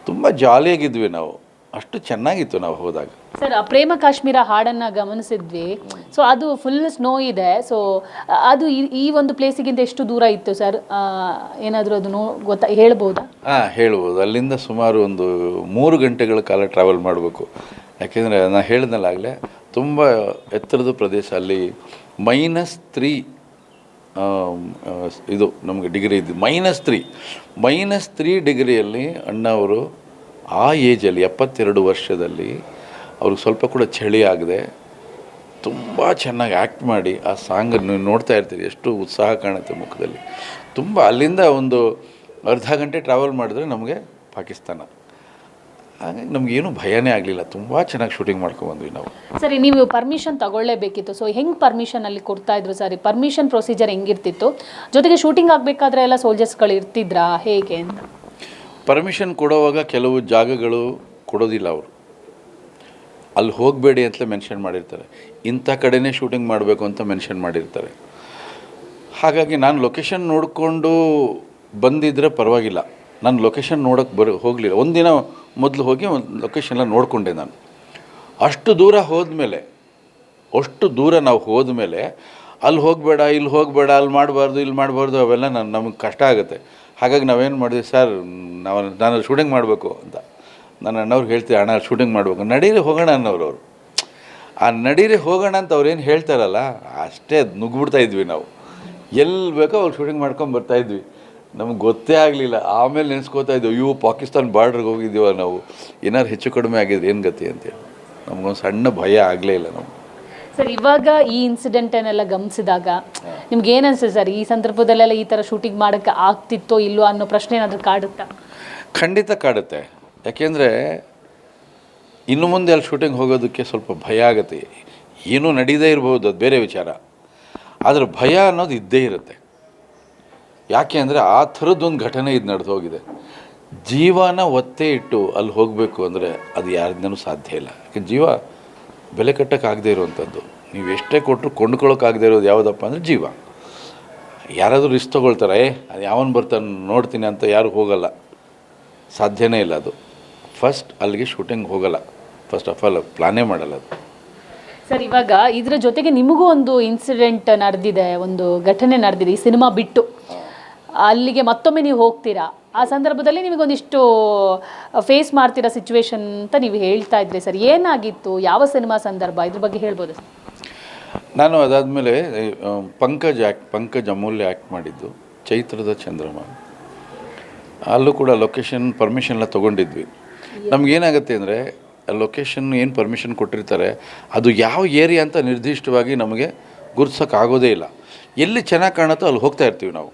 ತುಂಬ ಜಾಲಿಯಾಗಿದ್ವಿ ನಾವು. ಅಷ್ಟು ಚೆನ್ನಾಗಿತ್ತು ನಾವು ಹೋದಾಗ. ಸರ್, ಪ್ರೇಮ ಕಾಶ್ಮೀರ ಹಾಡನ್ನು ಗಮನಿಸಿದ್ವಿ. ಸೊ ಅದು ಫುಲ್ ಸ್ನೋ ಇದೆ. ಸೊ ಅದು ಈ ಒಂದು ಪ್ಲೇಸಿಗಿಂತ ಎಷ್ಟು ದೂರ ಇತ್ತು ಸರ್? ಏನಾದರೂ ಅದು ಹೇಳ್ಬೋದಾ? ಹೇಳ್ಬೋದು. ಅಲ್ಲಿಂದ ಸುಮಾರು ಒಂದು 3 ಗಂಟೆಗಳ ಕಾಲ ಟ್ರಾವೆಲ್ ಮಾಡಬೇಕು. ಯಾಕೆಂದರೆ ನಾನು ಹೇಳಿದ್ನಲ್ಲಾಗಲೇ, ತುಂಬ ಎತ್ತರದ ಪ್ರದೇಶ. ಅಲ್ಲಿ -3 ಇದು ನಮಗೆ ಡಿಗ್ರಿ ಇದ್ದು, -3 ಡಿಗ್ರಿಯಲ್ಲಿ ಅಣ್ಣವರು ಆ ಏಜಲ್ಲಿ 72 ವರ್ಷದಲ್ಲಿ ಅವ್ರಿಗೆ ಸ್ವಲ್ಪ ಕೂಡ ಚಳಿ ಆಗದೆ ತುಂಬ ಚೆನ್ನಾಗಿ ಆ್ಯಕ್ಟ್ ಮಾಡಿ ಆ ಸಾಂಗನ್ನು ನೋಡ್ತಾ ಇರ್ತೀರಿ, ಎಷ್ಟು ಉತ್ಸಾಹ ಕಾಣುತ್ತೆ ಮುಖದಲ್ಲಿ. ತುಂಬ ಅಲ್ಲಿಂದ ಒಂದು ಅರ್ಧ ಗಂಟೆ ಟ್ರಾವೆಲ್ ಮಾಡಿದ್ರೆ ನಮಗೆ ಪಾಕಿಸ್ತಾನ. ಹಾಗಾಗಿ ನಮಗೇನು ಭಯನೇ ಆಗಲಿಲ್ಲ, ತುಂಬ ಚೆನ್ನಾಗಿ ಶೂಟಿಂಗ್ ಮಾಡ್ಕೊಂಡ್ಬಂದ್ವಿ ನಾವು. ಸರಿ, ನೀವು ಪರ್ಮಿಷನ್ ತಗೊಳ್ಳೇಬೇಕಿತ್ತು. ಸೊ ಹೆಂಗೆ ಪರ್ಮಿಷನ್ ಅಲ್ಲಿ ಕೊಡ್ತಾ ಇದ್ರು ಸರಿ? ಪರ್ಮಿಷನ್ ಪ್ರೊಸೀಜರ್ ಹೆಂಗಿರ್ತಿತ್ತು? ಜೊತೆಗೆ ಶೂಟಿಂಗ್ ಆಗಬೇಕಾದ್ರೆ ಎಲ್ಲ ಸೋಲ್ಜರ್ಸ್ಗಳು ಇರ್ತಿದ್ರಾ ಹೇಗೆ ಅಂತ? ಪರ್ಮಿಷನ್ ಕೊಡೋವಾಗ ಕೆಲವು ಜಾಗಗಳು ಕೊಡೋದಿಲ್ಲ ಅವರು, ಅಲ್ಲಿ ಹೋಗಬೇಡಿ ಅಂತಲೇ ಮೆನ್ಷನ್ ಮಾಡಿರ್ತಾರೆ, ಇಂಥ ಕಡೆನೇ ಶೂಟಿಂಗ್ ಮಾಡಬೇಕು ಅಂತ ಮೆನ್ಷನ್ ಮಾಡಿರ್ತಾರೆ. ಹಾಗಾಗಿ ನಾನು ಲೊಕೇಶನ್ ನೋಡಿಕೊಂಡು ಬಂದಿದ್ದರೆ ಪರವಾಗಿಲ್ಲ, ನಾನು ಲೊಕೇಶನ್ ನೋಡೋಕ್ಕೆ ಹೋಗಲಿಲ್ಲ. ಒಂದಿನ ಮೊದಲು ಹೋಗಿ ಒಂದು ಲೊಕೇಶನ್ಲ ನೋಡಿಕೊಂಡೆ ನಾನು. ಅಷ್ಟು ದೂರ ನಾವು ಹೋದ್ಮೇಲೆ ಅಲ್ಲಿ ಹೋಗಬೇಡ, ಇಲ್ಲಿ ಹೋಗಬೇಡ, ಅಲ್ಲಿ ಮಾಡಬಾರ್ದು, ಇಲ್ಲಿ ಮಾಡಬಾರ್ದು, ಅವೆಲ್ಲ ನಮಗೆ ಕಷ್ಟ ಆಗುತ್ತೆ. ಹಾಗಾಗಿ ನಾವೇನು ಮಾಡಿದ್ವಿ, ಸರ್ ನಾನು ಶೂಟಿಂಗ್ ಮಾಡಬೇಕು ಅಂತ ನನ್ನ ಅಣ್ಣವ್ರಿಗೆ ಹೇಳ್ತೀವಿ, ಅಣ್ಣ ಶೂಟಿಂಗ್ ಮಾಡಬೇಕು, ನಡೀರಿ ಹೋಗೋಣ ಅನ್ನೋರು ಅವರು. ಆ ನಡೀರಿ ಹೋಗೋಣ ಅಂತ ಅವ್ರೇನು ಹೇಳ್ತಾರಲ್ಲ ಅಷ್ಟೇ ನುಗ್ಗಿಬಿಡ್ತಾ ಇದ್ವಿ ನಾವು. ಎಲ್ಲಿ ಬೇಕೋ ಅವ್ರು ಶೂಟಿಂಗ್ ಮಾಡ್ಕೊಂಡು ಬರ್ತಾಯಿದ್ವಿ. ನಮ್ಗೆ ಗೊತ್ತೇ ಆಗಲಿಲ್ಲ. ಆಮೇಲೆ ನೆನೆಸ್ಕೋತಾ ಇದ್ವಿ, ಅಯ್ಯೋ ಪಾಕಿಸ್ತಾನ ಬಾರ್ಡ್ರಿಗೆ ಹೋಗಿದ್ದೀವ ನಾವು, ಏನಾರು ಹೆಚ್ಚು ಕಡಿಮೆ ಆಗಿದ್ರೆ ಏನು ಗತಿ ಅಂತೇಳಿ. ನಮಗೊಂದು ಸಣ್ಣ ಭಯ ಆಗಲೇ ಇಲ್ಲ ನಮ್ಗೆ. ಸರ್, ಇವಾಗ ಈ ಇನ್ಸಿಡೆಂಟನ್ನೆಲ್ಲ ಗಮನಿಸಿದಾಗ ನಿಮ್ಗೆ ಏನು ಅನಿಸುತ್ತೆ ಸರ್? ಈ ಸಂದರ್ಭದಲ್ಲೆಲ್ಲ ಈ ಥರ ಶೂಟಿಂಗ್ ಮಾಡೋಕ್ಕೆ ಆಗ್ತಿತ್ತೋ ಇಲ್ಲೋ ಅನ್ನೋ ಪ್ರಶ್ನೆ ಏನಾದರೂ ಕಾಡುತ್ತಾ? ಖಂಡಿತ ಕಾಡುತ್ತೆ. ಯಾಕೆಂದರೆ ಇನ್ನು ಮುಂದೆ ಅಲ್ಲಿ ಶೂಟಿಂಗ್ ಹೋಗೋದಕ್ಕೆ ಸ್ವಲ್ಪ ಭಯ ಆಗುತ್ತೆ. ಏನೂ ನಡೀದೇ ಇರ್ಬೋದು, ಅದು ಬೇರೆ ವಿಚಾರ, ಆದರೆ ಭಯ ಅನ್ನೋದು ಇದ್ದೇ ಇರುತ್ತೆ. ಯಾಕೆ ಅಂದರೆ ಆ ಥರದ್ದೊಂದು ಘಟನೆ ಇದು ನಡೆದು ಹೋಗಿದೆ. ಜೀವನ ಒತ್ತೆ ಇಟ್ಟು ಅಲ್ಲಿ ಹೋಗಬೇಕು ಅಂದರೆ ಅದು ಯಾರಿಂದನೂ ಸಾಧ್ಯ ಇಲ್ಲ. ಯಾಕೆ ಜೀವ ಬೆಲೆ ಕಟ್ಟೋಕ್ಕಾಗದೇ ಇರುವಂಥದ್ದು. ನೀವು ಎಷ್ಟೇ ಕೊಟ್ಟರು ಕೊಂಡ್ಕೊಳ್ಳೋಕ್ಕಾಗದೇ ಇರೋದು ಯಾವುದಪ್ಪ ಅಂದರೆ ಜೀವ. ಯಾರಾದರೂ ರಿಸ್ಕ್ ತೊಗೊಳ್ತಾರೆ, ಅದು ಯಾವನು ಬರ್ತಾನೆ ನೋಡ್ತೀನಿ ಅಂತ ಯಾರು ಹೋಗಲ್ಲ, ಸಾಧ್ಯನೇ ಇಲ್ಲ ಅದು. ಫಸ್ಟ್ ಅಲ್ಲಿಗೆ ಶೂಟಿಂಗ್ ಹೋಗಲ್ಲ, ಫಸ್ಟ್ ಆಫ್ ಆಲ್ ಪ್ಲಾನೇ ಮಾಡಲ್ಲ ಅದು. ಸರ್, ಇವಾಗ ಇದರ ಜೊತೆಗೆ ನಿಮಗೂ ಒಂದು ಇನ್ಸಿಡೆಂಟ್ ನಡೆದಿದೆ, ಒಂದು ಘಟನೆ ನಡೆದಿದೆ. ಈ ಸಿನಿಮಾ ಬಿಟ್ಟು ಅಲ್ಲಿಗೆ ಮತ್ತೊಮ್ಮೆ ನೀವು ಹೋಗ್ತೀರಾ, ಆ ಸಂದರ್ಭದಲ್ಲಿ ನಿಮಗೊಂದಿಷ್ಟು ಫೇಸ್ ಮಾಡ್ತೀರಾ ಸಿಚುವೇಶನ್ ಅಂತ ನೀವು ಹೇಳ್ತಾ ಇದ್ರಿ ಸರ್. ಏನಾಗಿತ್ತು? ಯಾವ ಸಿನಿಮಾ ಸಂದರ್ಭ? ಇದ್ರ ಬಗ್ಗೆ ಹೇಳ್ಬೋದು ಸರ್? ನಾನು ಅದಾದಮೇಲೆ ಪಂಕಜ್ ಅಮೂಲ್ಯ ಆ್ಯಕ್ಟ್ ಮಾಡಿದ್ದು ಚೈತ್ರದ ಚಂದ್ರಮ, ಅಲ್ಲೂ ಕೂಡ ಲೊಕೇಶನ್ ಪರ್ಮಿಷನ್ ಎಲ್ಲ ತೊಗೊಂಡಿದ್ವಿ. ನಮಗೇನಾಗುತ್ತೆ ಅಂದರೆ ಲೊಕೇಶನ್ ಏನು ಪರ್ಮಿಷನ್ ಕೊಟ್ಟಿರ್ತಾರೆ ಅದು ಯಾವ ಏರಿಯಾ ಅಂತ ನಿರ್ದಿಷ್ಟವಾಗಿ ನಮಗೆ ಗುರ್ಸೋಕ್ಕಾಗೋದೇ ಇಲ್ಲ. ಎಲ್ಲಿ ಚೆನ್ನಾಗಿ ಕಾಣುತ್ತೋ ಅಲ್ಲಿ ಹೋಗ್ತಾ ಇರ್ತೀವಿ ನಾವು.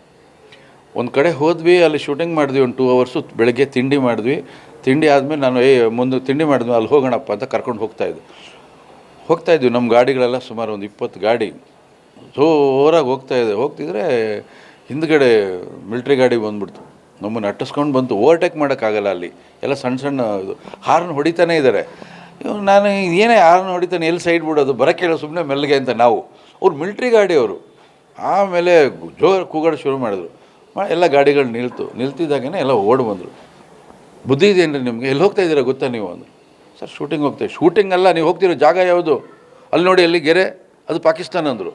ಒಂದು ಕಡೆ ಹೋದ್ವಿ, ಅಲ್ಲಿ ಶೂಟಿಂಗ್ ಮಾಡಿದ್ವಿ, ಒಂದು 2 ಅವರ್ಸು. ಬೆಳಗ್ಗೆ ತಿಂಡಿ ಮಾಡಿದ್ವಿ. ತಿಂಡಿ ಆದಮೇಲೆ ನಾನು ಮುಂದೆ ತಿಂಡಿ ಮಾಡಿದ್ವಿ, ಅಲ್ಲಿ ಹೋಗೋಣಪ್ಪ ಅಂತ ಕರ್ಕೊಂಡು ಹೋಗ್ತಾಯಿದ್ವಿ. ನಮ್ಮ ಗಾಡಿಗಳೆಲ್ಲ ಸುಮಾರು ಒಂದು 20 ಗಾಡಿ ಜೋರಾಗಿ ಹೋಗ್ತಿದ್ರೆ ಹಿಂದ್ಗಡೆ ಮಿಲ್ಟ್ರಿ ಗಾಡಿ ಬಂದುಬಿಡ್ತು, ನಮ್ಮನ್ನು ಅಟ್ಟಿಸ್ಕೊಂಡು ಬಂತು. ಓವರ್ಟೇಕ್ ಮಾಡೋಕ್ಕಾಗಲ್ಲ, ಅಲ್ಲಿ ಎಲ್ಲ ಸಣ್ಣ ಇದು ಹಾರ್ನ್ ಹೊಡಿತಾನೇ ಇದ್ದಾರೆ. ನಾನು ಏನೇ ಹಾರ್ನ್ ಹೊಡಿತಾನೆ, ಎಲ್ಲಿ ಸೈಡ್ ಬಿಡೋದು, ಬರೋಕ್ಕೆ ಹೇಳೋ ಸುಮ್ಮನೆ ಮೆಲ್ಲಗೆ ಅಂತ ನಾವು. ಅವ್ರು ಮಿಲ್ಟ್ರಿ ಗಾಡಿಯವರು. ಆಮೇಲೆ ಜೋರು ಕೂಗಾಡ ಶುರು ಮಾಡಿದ್ರು. ಎಲ್ಲ ಗಾಡಿಗಳು ನಿಲ್ತಿದ್ದಾಗೇ ಎಲ್ಲ ಓಡಿ ಬಂದರು. ಬುದ್ಧಿ ಇದೆಯೇನ್ರಿ ನಿಮಗೆ? ಎಲ್ಲಿ ಹೋಗ್ತಾ ಇದ್ದೀರಾ ಗೊತ್ತಾ ನೀವು ಅಂದರು. Sir shooting ಹೋಗ್ತಾಯಿವಿ. ಶೂಟಿಂಗ್ ಅಲ್ಲ, ನೀವು ಹೋಗ್ತಿರೋ ಜಾಗ ಯಾವುದು? ಅಲ್ಲಿ ನೋಡಿ, ಅಲ್ಲಿ ಗೆರೆ, ಅದು ಪಾಕಿಸ್ತಾನ ಅಂದರು.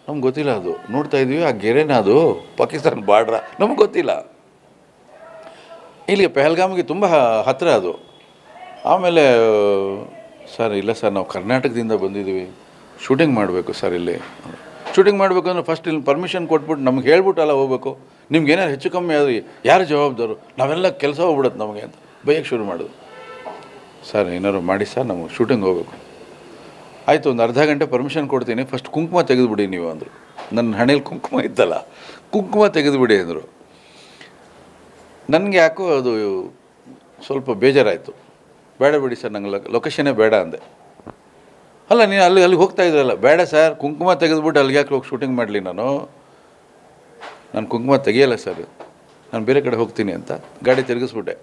ನಮ್ಗೆ ಗೊತ್ತಿಲ್ಲ ಅದು. ನೋಡ್ತಾ ಇದ್ವಿ, ಆ ಗೆರೆನ ಅದು ಪಾಕಿಸ್ತಾನ ಬಾರ್ಡ್ರ, ನಮ್ಗೆ ಗೊತ್ತಿಲ್ಲ. ಇಲ್ಲಿಗೆ ಪೆಹಲ್ಗಾಮಿಗೆ ತುಂಬ ಹತ್ತಿರ ಅದು. ಆಮೇಲೆ ಸರ್ ಇಲ್ಲ ಸರ್, ನಾವು ಕರ್ನಾಟಕದಿಂದ ಬಂದಿದ್ದೀವಿ, ಶೂಟಿಂಗ್ ಮಾಡಬೇಕು ಸರ್ ಇಲ್ಲಿ. ಶೂಟಿಂಗ್ ಮಾಡಬೇಕು ಅಂದರೆ ಫಸ್ಟ್ ಇಲ್ಲಿ ಪರ್ಮಿಷನ್ ಕೊಟ್ಬಿಟ್ಟು ನಮ್ಗೆ ಹೇಳ್ಬಿಟ್ಟಲ್ಲ ಹೋಗಬೇಕು. ನಿಮ್ಗೆ ಏನಾರು ಹೆಚ್ಚು ಕಮ್ಮಿ ಆದ್ರಿ ಯಾರು ಜವಾಬ್ದಾರು? ನಾವೆಲ್ಲ ಕೆಲಸ ಹೋಗ್ಬಿಡುತ್ತೆ ನಮಗೆ ಅಂತ ಬೈಯಕ್ಕೆ ಶುರು ಮಾಡೋದು. ಸರ್ ಏನಾದ್ರು ಮಾಡಿ ಸರ್, ನಮಗೆ ಶೂಟಿಂಗ್ ಹೋಗಬೇಕು. ಆಯಿತು, ಒಂದು ಅರ್ಧ ಗಂಟೆ ಪರ್ಮಿಷನ್ ಕೊಡ್ತೀನಿ, ಫಸ್ಟ್ ಕುಂಕುಮ ತೆಗೆದುಬಿಡಿ ನೀವು ಅಂದರು. ನನ್ನ ಹಣೆಯಲ್ಲಿ ಕುಂಕುಮ ಇತ್ತಲ್ಲ, ಕುಂಕುಮ ತೆಗೆದುಬಿಡಿ ಅಂದರು. ನನಗೆ ಯಾಕೋ ಅದು ಸ್ವಲ್ಪ ಬೇಜಾರಾಯಿತು. ಬೇಡ ಬಿಡಿ ಸರ್, ನಂಗೆ ಲೊಕೇಶನ್ನೇ ಬೇಡ ಅಂದೆ. ಅಲ್ಲ, ನೀನು ಅಲ್ಲಿಗೆ ಹೋಗ್ತಾ ಇದ್ರಲ್ಲ. ಬೇಡ ಸರ್, ಕುಂಕುಮ ತೆಗೆದುಬಿಟ್ಟು ಅಲ್ಲಿಗೆ ಯಾಕೆ ಹೋಗಿ ಶೂಟಿಂಗ್ ಮಾಡಲಿ? ನಾನು ಕುಂಕುಮ ತೆಗಿಯಲ್ಲ ಸರ್, ನಾನು ಬೇರೆ ಕಡೆ ಹೋಗ್ತೀನಿ ಅಂತ ಗಾಡಿ ತಿರುಗಿಸ್ಬಿಟ್ಟೆ.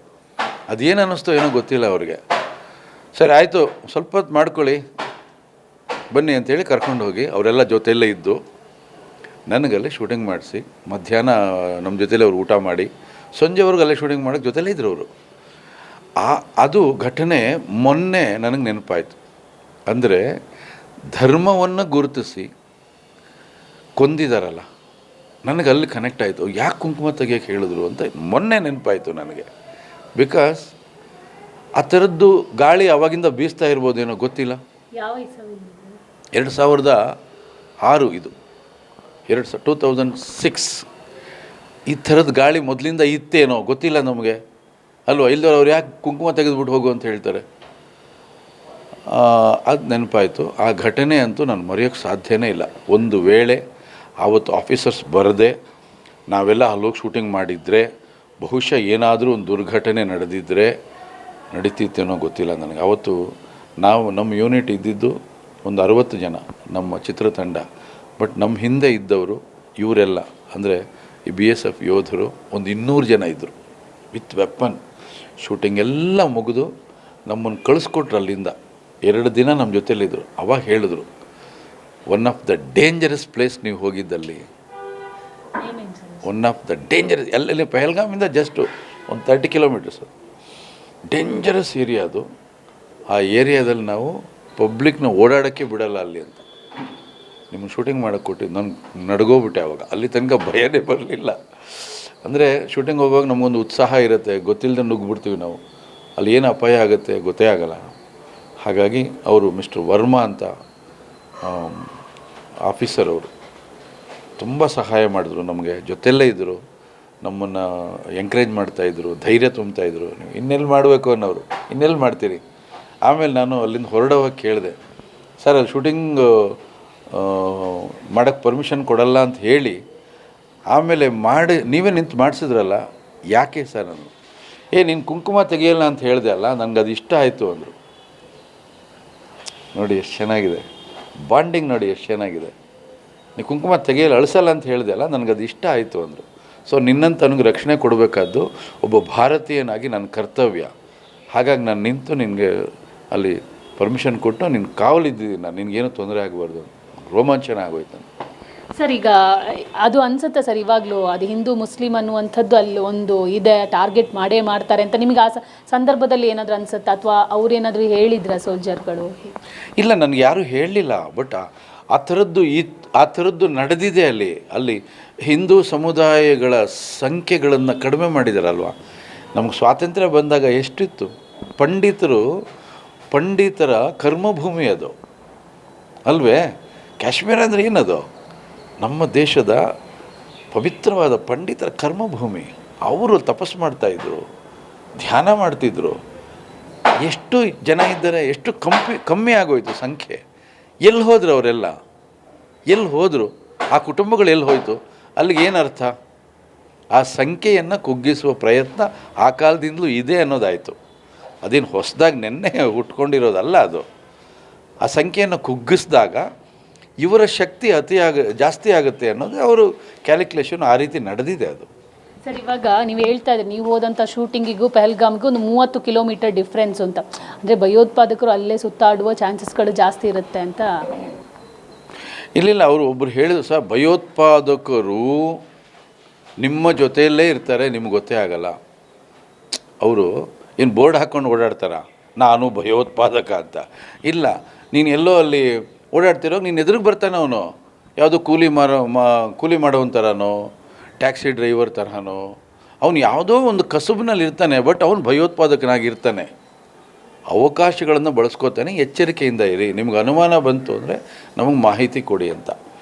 ಅದೇನು ಅನ್ನಿಸ್ತೋ ಏನೋ ಗೊತ್ತಿಲ್ಲ ಅವ್ರಿಗೆ. ಸರಿ ಆಯಿತು, ಸ್ವಲ್ಪ ಹೊತ್ತು ಮಾಡ್ಕೊಳ್ಳಿ ಬನ್ನಿ ಅಂತೇಳಿ ಕರ್ಕೊಂಡು ಹೋಗಿ ಅವರೆಲ್ಲ ಜೊತೆಯಲ್ಲೇ ಇದ್ದು ನನಗಲ್ಲೇ ಶೂಟಿಂಗ್ ಮಾಡಿಸಿ, ಮಧ್ಯಾಹ್ನ ನಮ್ಮ ಜೊತೆಲೇ ಅವ್ರು ಊಟ ಮಾಡಿ ಸಂಜೆವರೆಗೂ ಅಲ್ಲೇ ಶೂಟಿಂಗ್ ಮಾಡೋಕ್ಕೆ ಜೊತೆಲೇ ಇದ್ರು ಅವರು. ಅದು ಘಟನೆ ಮೊನ್ನೆ ನನಗೆ ನೆನಪಾಯಿತು. ಅಂದರೆ ಧರ್ಮವನ್ನು ಗುರುತಿಸಿ ಕೊಂದಿದಾರಲ್ಲ, ನನಗೆ ಅಲ್ಲಿ ಕನೆಕ್ಟ್ ಆಯಿತು. ಯಾಕೆ ಕುಂಕುಮ ತೆಗಿಯೋಕ್ಕೆ ಹೇಳಿದ್ರು ಅಂತ ಮೊನ್ನೆ ನೆನಪಾಯಿತು ನನಗೆ. ಬಿಕಾಸ್ ಆ ಥರದ್ದು ಗಾಳಿ ಅವಾಗಿಂದ ಬೀಸ್ತಾ ಇರ್ಬೋದೇನೋ ಗೊತ್ತಿಲ್ಲ. 2006 ಇದು, 2006 ಈ ಥರದ ಗಾಳಿ ಮೊದಲಿಂದ ಇತ್ತೇನೋ ಗೊತ್ತಿಲ್ಲ ನಮಗೆ ಅಲ್ವಾ? ಇಲ್ದವ್ರು ಅವ್ರು ಯಾಕೆ ಕುಂಕುಮ ತೆಗೆದುಬಿಟ್ಟು ಹೋಗು ಅಂತ ಹೇಳ್ತಾರೆ. ಅದು ನೆನಪಾಯಿತು. ಆ ಘಟನೆ ಅಂತೂ ನಾನು ಮರೆಯೋಕ್ಕೆ ಸಾಧ್ಯನೇ ಇಲ್ಲ. ಒಂದು ವೇಳೆ ಆವತ್ತು ಆಫೀಸರ್ಸ್ ಬರದೆ ನಾವೆಲ್ಲ ಅಲ್ಲೋಗಿ ಶೂಟಿಂಗ್ ಮಾಡಿದರೆ, ಬಹುಶಃ ಏನಾದರೂ ಒಂದು ದುರ್ಘಟನೆ ನಡೆದಿದ್ದರೆ ನಡೀತಿತ್ತೇನೋ ಗೊತ್ತಿಲ್ಲ ನನಗೆ. ಅವತ್ತು ನಮ್ಮ ಯೂನಿಟ್ ಇದ್ದಿದ್ದು ಒಂದು 60 ಜನ ನಮ್ಮ ಚಿತ್ರತಂಡ. ಬಟ್ ನಮ್ಮ ಹಿಂದೆ ಇದ್ದವರು ಇವರೆಲ್ಲ ಅಂದರೆ ಈ BSF ಯೋಧರು ಒಂದು 200 ಜನ ಇದ್ದರು ವಿತ್ ವೆಪನ್. ಶೂಟಿಂಗ್ ಎಲ್ಲ ಮುಗಿದು ನಮ್ಮನ್ನು ಕಳಿಸ್ಕೊಟ್ರು ಅಲ್ಲಿಂದ. 2 ದಿನ ನಮ್ಮ ಜೊತೆಲಿದ್ದರು. ಅವಾಗ ಹೇಳಿದ್ರು, one of the dangerous place ನೀವು ಹೋಗಿದ್ದಲ್ಲಿ, ಒನ್ ಆಫ್ ದ ಡೇಂಜರಸ್, ಎಲ್ಲೆಲ್ಲಿ ಪಹಲ್ಗಾಮಿಂದ ಜಸ್ಟ್ ಒಂದು 30 ಕಿಲೋಮೀಟರ್ಸ್, ಡೇಂಜರಸ್ ಏರಿಯಾ ಅದು. ಆ ಏರಿಯಾದಲ್ಲಿ ನಾವು ಪಬ್ಲಿಕ್ನ ಓಡಾಡೋಕ್ಕೆ ಬಿಡಲ್ಲ ಅಲ್ಲಿ ಅಂತ ನಿಮ್ಮನ್ನು ಶೂಟಿಂಗ್ ಮಾಡೋಕ್ಕೆ ಕೊಟ್ಟಿದ್ದು. ನಾನು ನಡ್ಗೋಗ್ಬಿಟ್ಟೆ ಆವಾಗ. ಅಲ್ಲಿ ತನಕ ಭಯನೇ ಬರಲಿಲ್ಲ. ಅಂದರೆ ಶೂಟಿಂಗ್ ಹೋಗುವಾಗ ನಮಗೊಂದು ಉತ್ಸಾಹ ಇರುತ್ತೆ, ಗೊತ್ತಿಲ್ಲದೆ ನುಗ್ಗಿಬಿಡ್ತೀವಿ ನಾವು. ಅಲ್ಲಿ ಏನು ಅಪಾಯ ಆಗುತ್ತೆ ಗೊತ್ತೇ ಆಗಲ್ಲ. ಹಾಗಾಗಿ ಅವರು ಮಿಸ್ಟರ್ ವರ್ಮಾ ಅಂತ ಆಫೀಸರ್, ಅವರು ತುಂಬ ಸಹಾಯ ಮಾಡಿದ್ರು ನಮಗೆ, ಜೊತೆಯಲ್ಲೇ ಇದ್ದರು, ನಮ್ಮನ್ನು ಎಂಕರೇಜ್ ಮಾಡ್ತಾಯಿದ್ರು, ಧೈರ್ಯ ತುಂಬ್ತಾಯಿದ್ರು. ನೀವು ಇನ್ನೆಲ್ಲಿ ಮಾಡಬೇಕು ಅನ್ನೋರು, ಇನ್ನೆಲ್ಲಿ ಮಾಡ್ತೀರಿ. ಆಮೇಲೆ ನಾನು ಅಲ್ಲಿಂದ ಹೊರಡೋವಾಗ ಕೇಳಿದೆ, ಸರ್ ಅಲ್ಲಿ ಶೂಟಿಂಗ್ ಮಾಡೋಕ್ಕೆ ಪರ್ಮಿಷನ್ ಕೊಡಲ್ಲ ಅಂತ ಹೇಳಿ ಆಮೇಲೆ ನೀವೇ ನಿಂತು ಮಾಡಿಸಿದ್ರಲ್ಲ, ಯಾಕೆ ಸರ್ ನಾನು ನೀನು ಕುಂಕುಮ ತೆಗಿಯಲ್ಲ ಅಂತ ಹೇಳಿದೆ ಅಲ್ಲ, ನನಗೆ ಅದು ಇಷ್ಟ ಆಯಿತು ಅಂದರು. ನೋಡಿ ಎಷ್ಟು ಚೆನ್ನಾಗಿದೆ ಬಾಂಡಿಂಗ್, ನೋಡಿ ಎಷ್ಟು ಚೆನ್ನಾಗಿದೆ. ನೀವು ಕುಂಕುಮ ತೆಗಿಯಲ್ಲ, ಅಳಿಸಲ್ಲ ಅಂತ ಹೇಳಿದೆ ಅಲ್ಲ, ನನಗದು ಇಷ್ಟ ಆಯಿತು ಅಂದರು. ಸೊ ನಿನ್ನಂತ ನನಗೆ ರಕ್ಷಣೆ ಕೊಡಬೇಕಾದ್ದು ಒಬ್ಬ ಭಾರತೀಯನಾಗಿ ನನ್ನ ಕರ್ತವ್ಯ. ಹಾಗಾಗಿ ನಾನು ನಿಂತು ನಿನಗೆ ಅಲ್ಲಿ ಪರ್ಮಿಷನ್ ಕೊಟ್ಟು ನಿನ್ನ ಕಾವಲಿದ್ದೀನಿ, ನಾನು ನಿನಗೇನು ತೊಂದರೆ ಆಗಬಾರ್ದು. ರೋಮಾಂಚನ ಆಗೋಯ್ತು ನನಗೆ. ಸರ್ ಈಗ ಅದು ಅನ್ಸುತ್ತೆ ಸರ್, ಇವಾಗಲೂ ಅದು ಹಿಂದೂ ಮುಸ್ಲಿಂ ಅನ್ನುವಂಥದ್ದು ಅಲ್ಲಿ ಒಂದು ಇದೆ, ಟಾರ್ಗೆಟ್ ಮಾಡೇ ಮಾಡ್ತಾರೆ ಅಂತ ನಿಮಗೆ ಆ ಸಂದರ್ಭದಲ್ಲಿ ಏನಾದರೂ ಅನ್ಸುತ್ತೆ, ಅಥವಾ ಅವ್ರೇನಾದರೂ ಹೇಳಿದ್ರ ಸೋಲ್ಜರ್ಗಳು? ಇಲ್ಲ, ನನಗೆ ಯಾರೂ ಹೇಳಲಿಲ್ಲ. ಬಟ್ ಆ ಥರದ್ದು ನಡೆದಿದೆ ಅಲ್ಲಿ ಹಿಂದೂ ಸಮುದಾಯಗಳ ಸಂಖ್ಯೆಗಳನ್ನು ಕಡಿಮೆ ಮಾಡಿದಾರಲ್ವ. ನಮಗೆ ಸ್ವಾತಂತ್ರ್ಯ ಬಂದಾಗ ಎಷ್ಟಿತ್ತು? ಪಂಡಿತರ ಕರ್ಮಭೂಮಿ ಅದು ಅಲ್ವೇ? ಕಾಶ್ಮೀರ ಅಂದರೆ ಏನದು? ನಮ್ಮ ದೇಶದ ಪವಿತ್ರವಾದ ಪಂಡಿತರ ಕರ್ಮಭೂಮಿ. ಅವರು ತಪಸ್ಸು ಮಾಡ್ತಾಯಿದ್ರು, ಧ್ಯಾನ ಮಾಡ್ತಿದ್ರು. ಎಷ್ಟು ಜನ ಇದ್ದಾರೆ, ಎಷ್ಟು ಕಮ್ಮಿ ಆಗೋಯ್ತು ಸಂಖ್ಯೆ. ಎಲ್ಲಿ ಹೋದ್ರು ಅವರೆಲ್ಲ? ಎಲ್ಲಿ ಹೋದರು? ಆ ಕುಟುಂಬಗಳು ಎಲ್ಲಿ ಹೋಯಿತು? ಅಲ್ಲಿಗೆ ಏನರ್ಥ? ಆ ಸಂಖ್ಯೆಯನ್ನು ಕುಗ್ಗಿಸುವ ಪ್ರಯತ್ನ ಆ ಕಾಲದಿಂದಲೂ ಇದೆ ಅನ್ನೋದಾಯಿತು. ಅದೇನು ಹೊಸದಾಗಿ ನೆನ್ನೆ ಹುಟ್ಕೊಂಡಿರೋದಲ್ಲ ಅದು. ಆ ಸಂಖ್ಯೆಯನ್ನು ಕುಗ್ಗಿಸಿದಾಗ ಇವರ ಶಕ್ತಿ ಜಾಸ್ತಿ ಆಗುತ್ತೆ ಅನ್ನೋದು ಅವರು ಕ್ಯಾಲ್ಕುಲೇಷನ್. ಆ ರೀತಿ ನಡೆದಿದೆ ಅದು. ಸರ್ ಇವಾಗ ನೀವು ಹೇಳ್ತಾ ಇದ್ರಿ, ನೀವು ಹೋದಂಥ ಶೂಟಿಂಗಿಗೂ ಪಹಲ್ಗಾಮ್ಗೂ ಒಂದು 30 ಕಿಲೋಮೀಟರ್ ಡಿಫ್ರೆನ್ಸ್ ಅಂತ. ಅಂದರೆ ಭಯೋತ್ಪಾದಕರು ಅಲ್ಲೇ ಸುತ್ತಾಡುವ ಚಾನ್ಸಸ್ಗಳು ಜಾಸ್ತಿ ಇರುತ್ತೆ ಅಂತ. ಇಲ್ಲ, ಅವರು ಒಬ್ಬರು ಹೇಳಿದ್ರು ಸರ್, ಭಯೋತ್ಪಾದಕರು ನಿಮ್ಮ ಜೊತೆಯಲ್ಲೇ ಇರ್ತಾರೆ, ನಿಮ್ಗೆ ಗೊತ್ತೇ ಆಗಲ್ಲ. ಅವರು ಏನು ಬೋರ್ಡ್ ಹಾಕ್ಕೊಂಡು ಓಡಾಡ್ತಾರ, ನಾನು ಭಯೋತ್ಪಾದಕ ಅಂತ? ಇಲ್ಲ, ನೀನು ಎಲ್ಲೋ ಅಲ್ಲಿ ಓಡಾಡ್ತಿರೋ, ನೀನು ಎದುರಿಗೆ ಬರ್ತಾನೆ ಅವನು, ಯಾವುದೋ ಕೂಲಿ ಮಾಡೋವನ ಥರನೋ, ಟ್ಯಾಕ್ಸಿ ಡ್ರೈವರ್ ತರಹನೋ, ಅವನು ಯಾವುದೋ ಒಂದು ಕಸುಬಿನಲ್ಲಿ ಇರ್ತಾನೆ. ಬಟ್ ಅವನು ಭಯೋತ್ಪಾದಕನಾಗಿರ್ತಾನೆ. ಅವಕಾಶಗಳನ್ನು ಬಳಸ್ಕೋತಾನೆ. ಎಚ್ಚರಿಕೆಯಿಂದ ಇರಿ. ನಿಮ್ಗೆ ಅನುಮಾನ ಬಂತು ಅಂದರೆ ನಮಗೆ ಮಾಹಿತಿ ಕೊಡಿ ಅಂತ.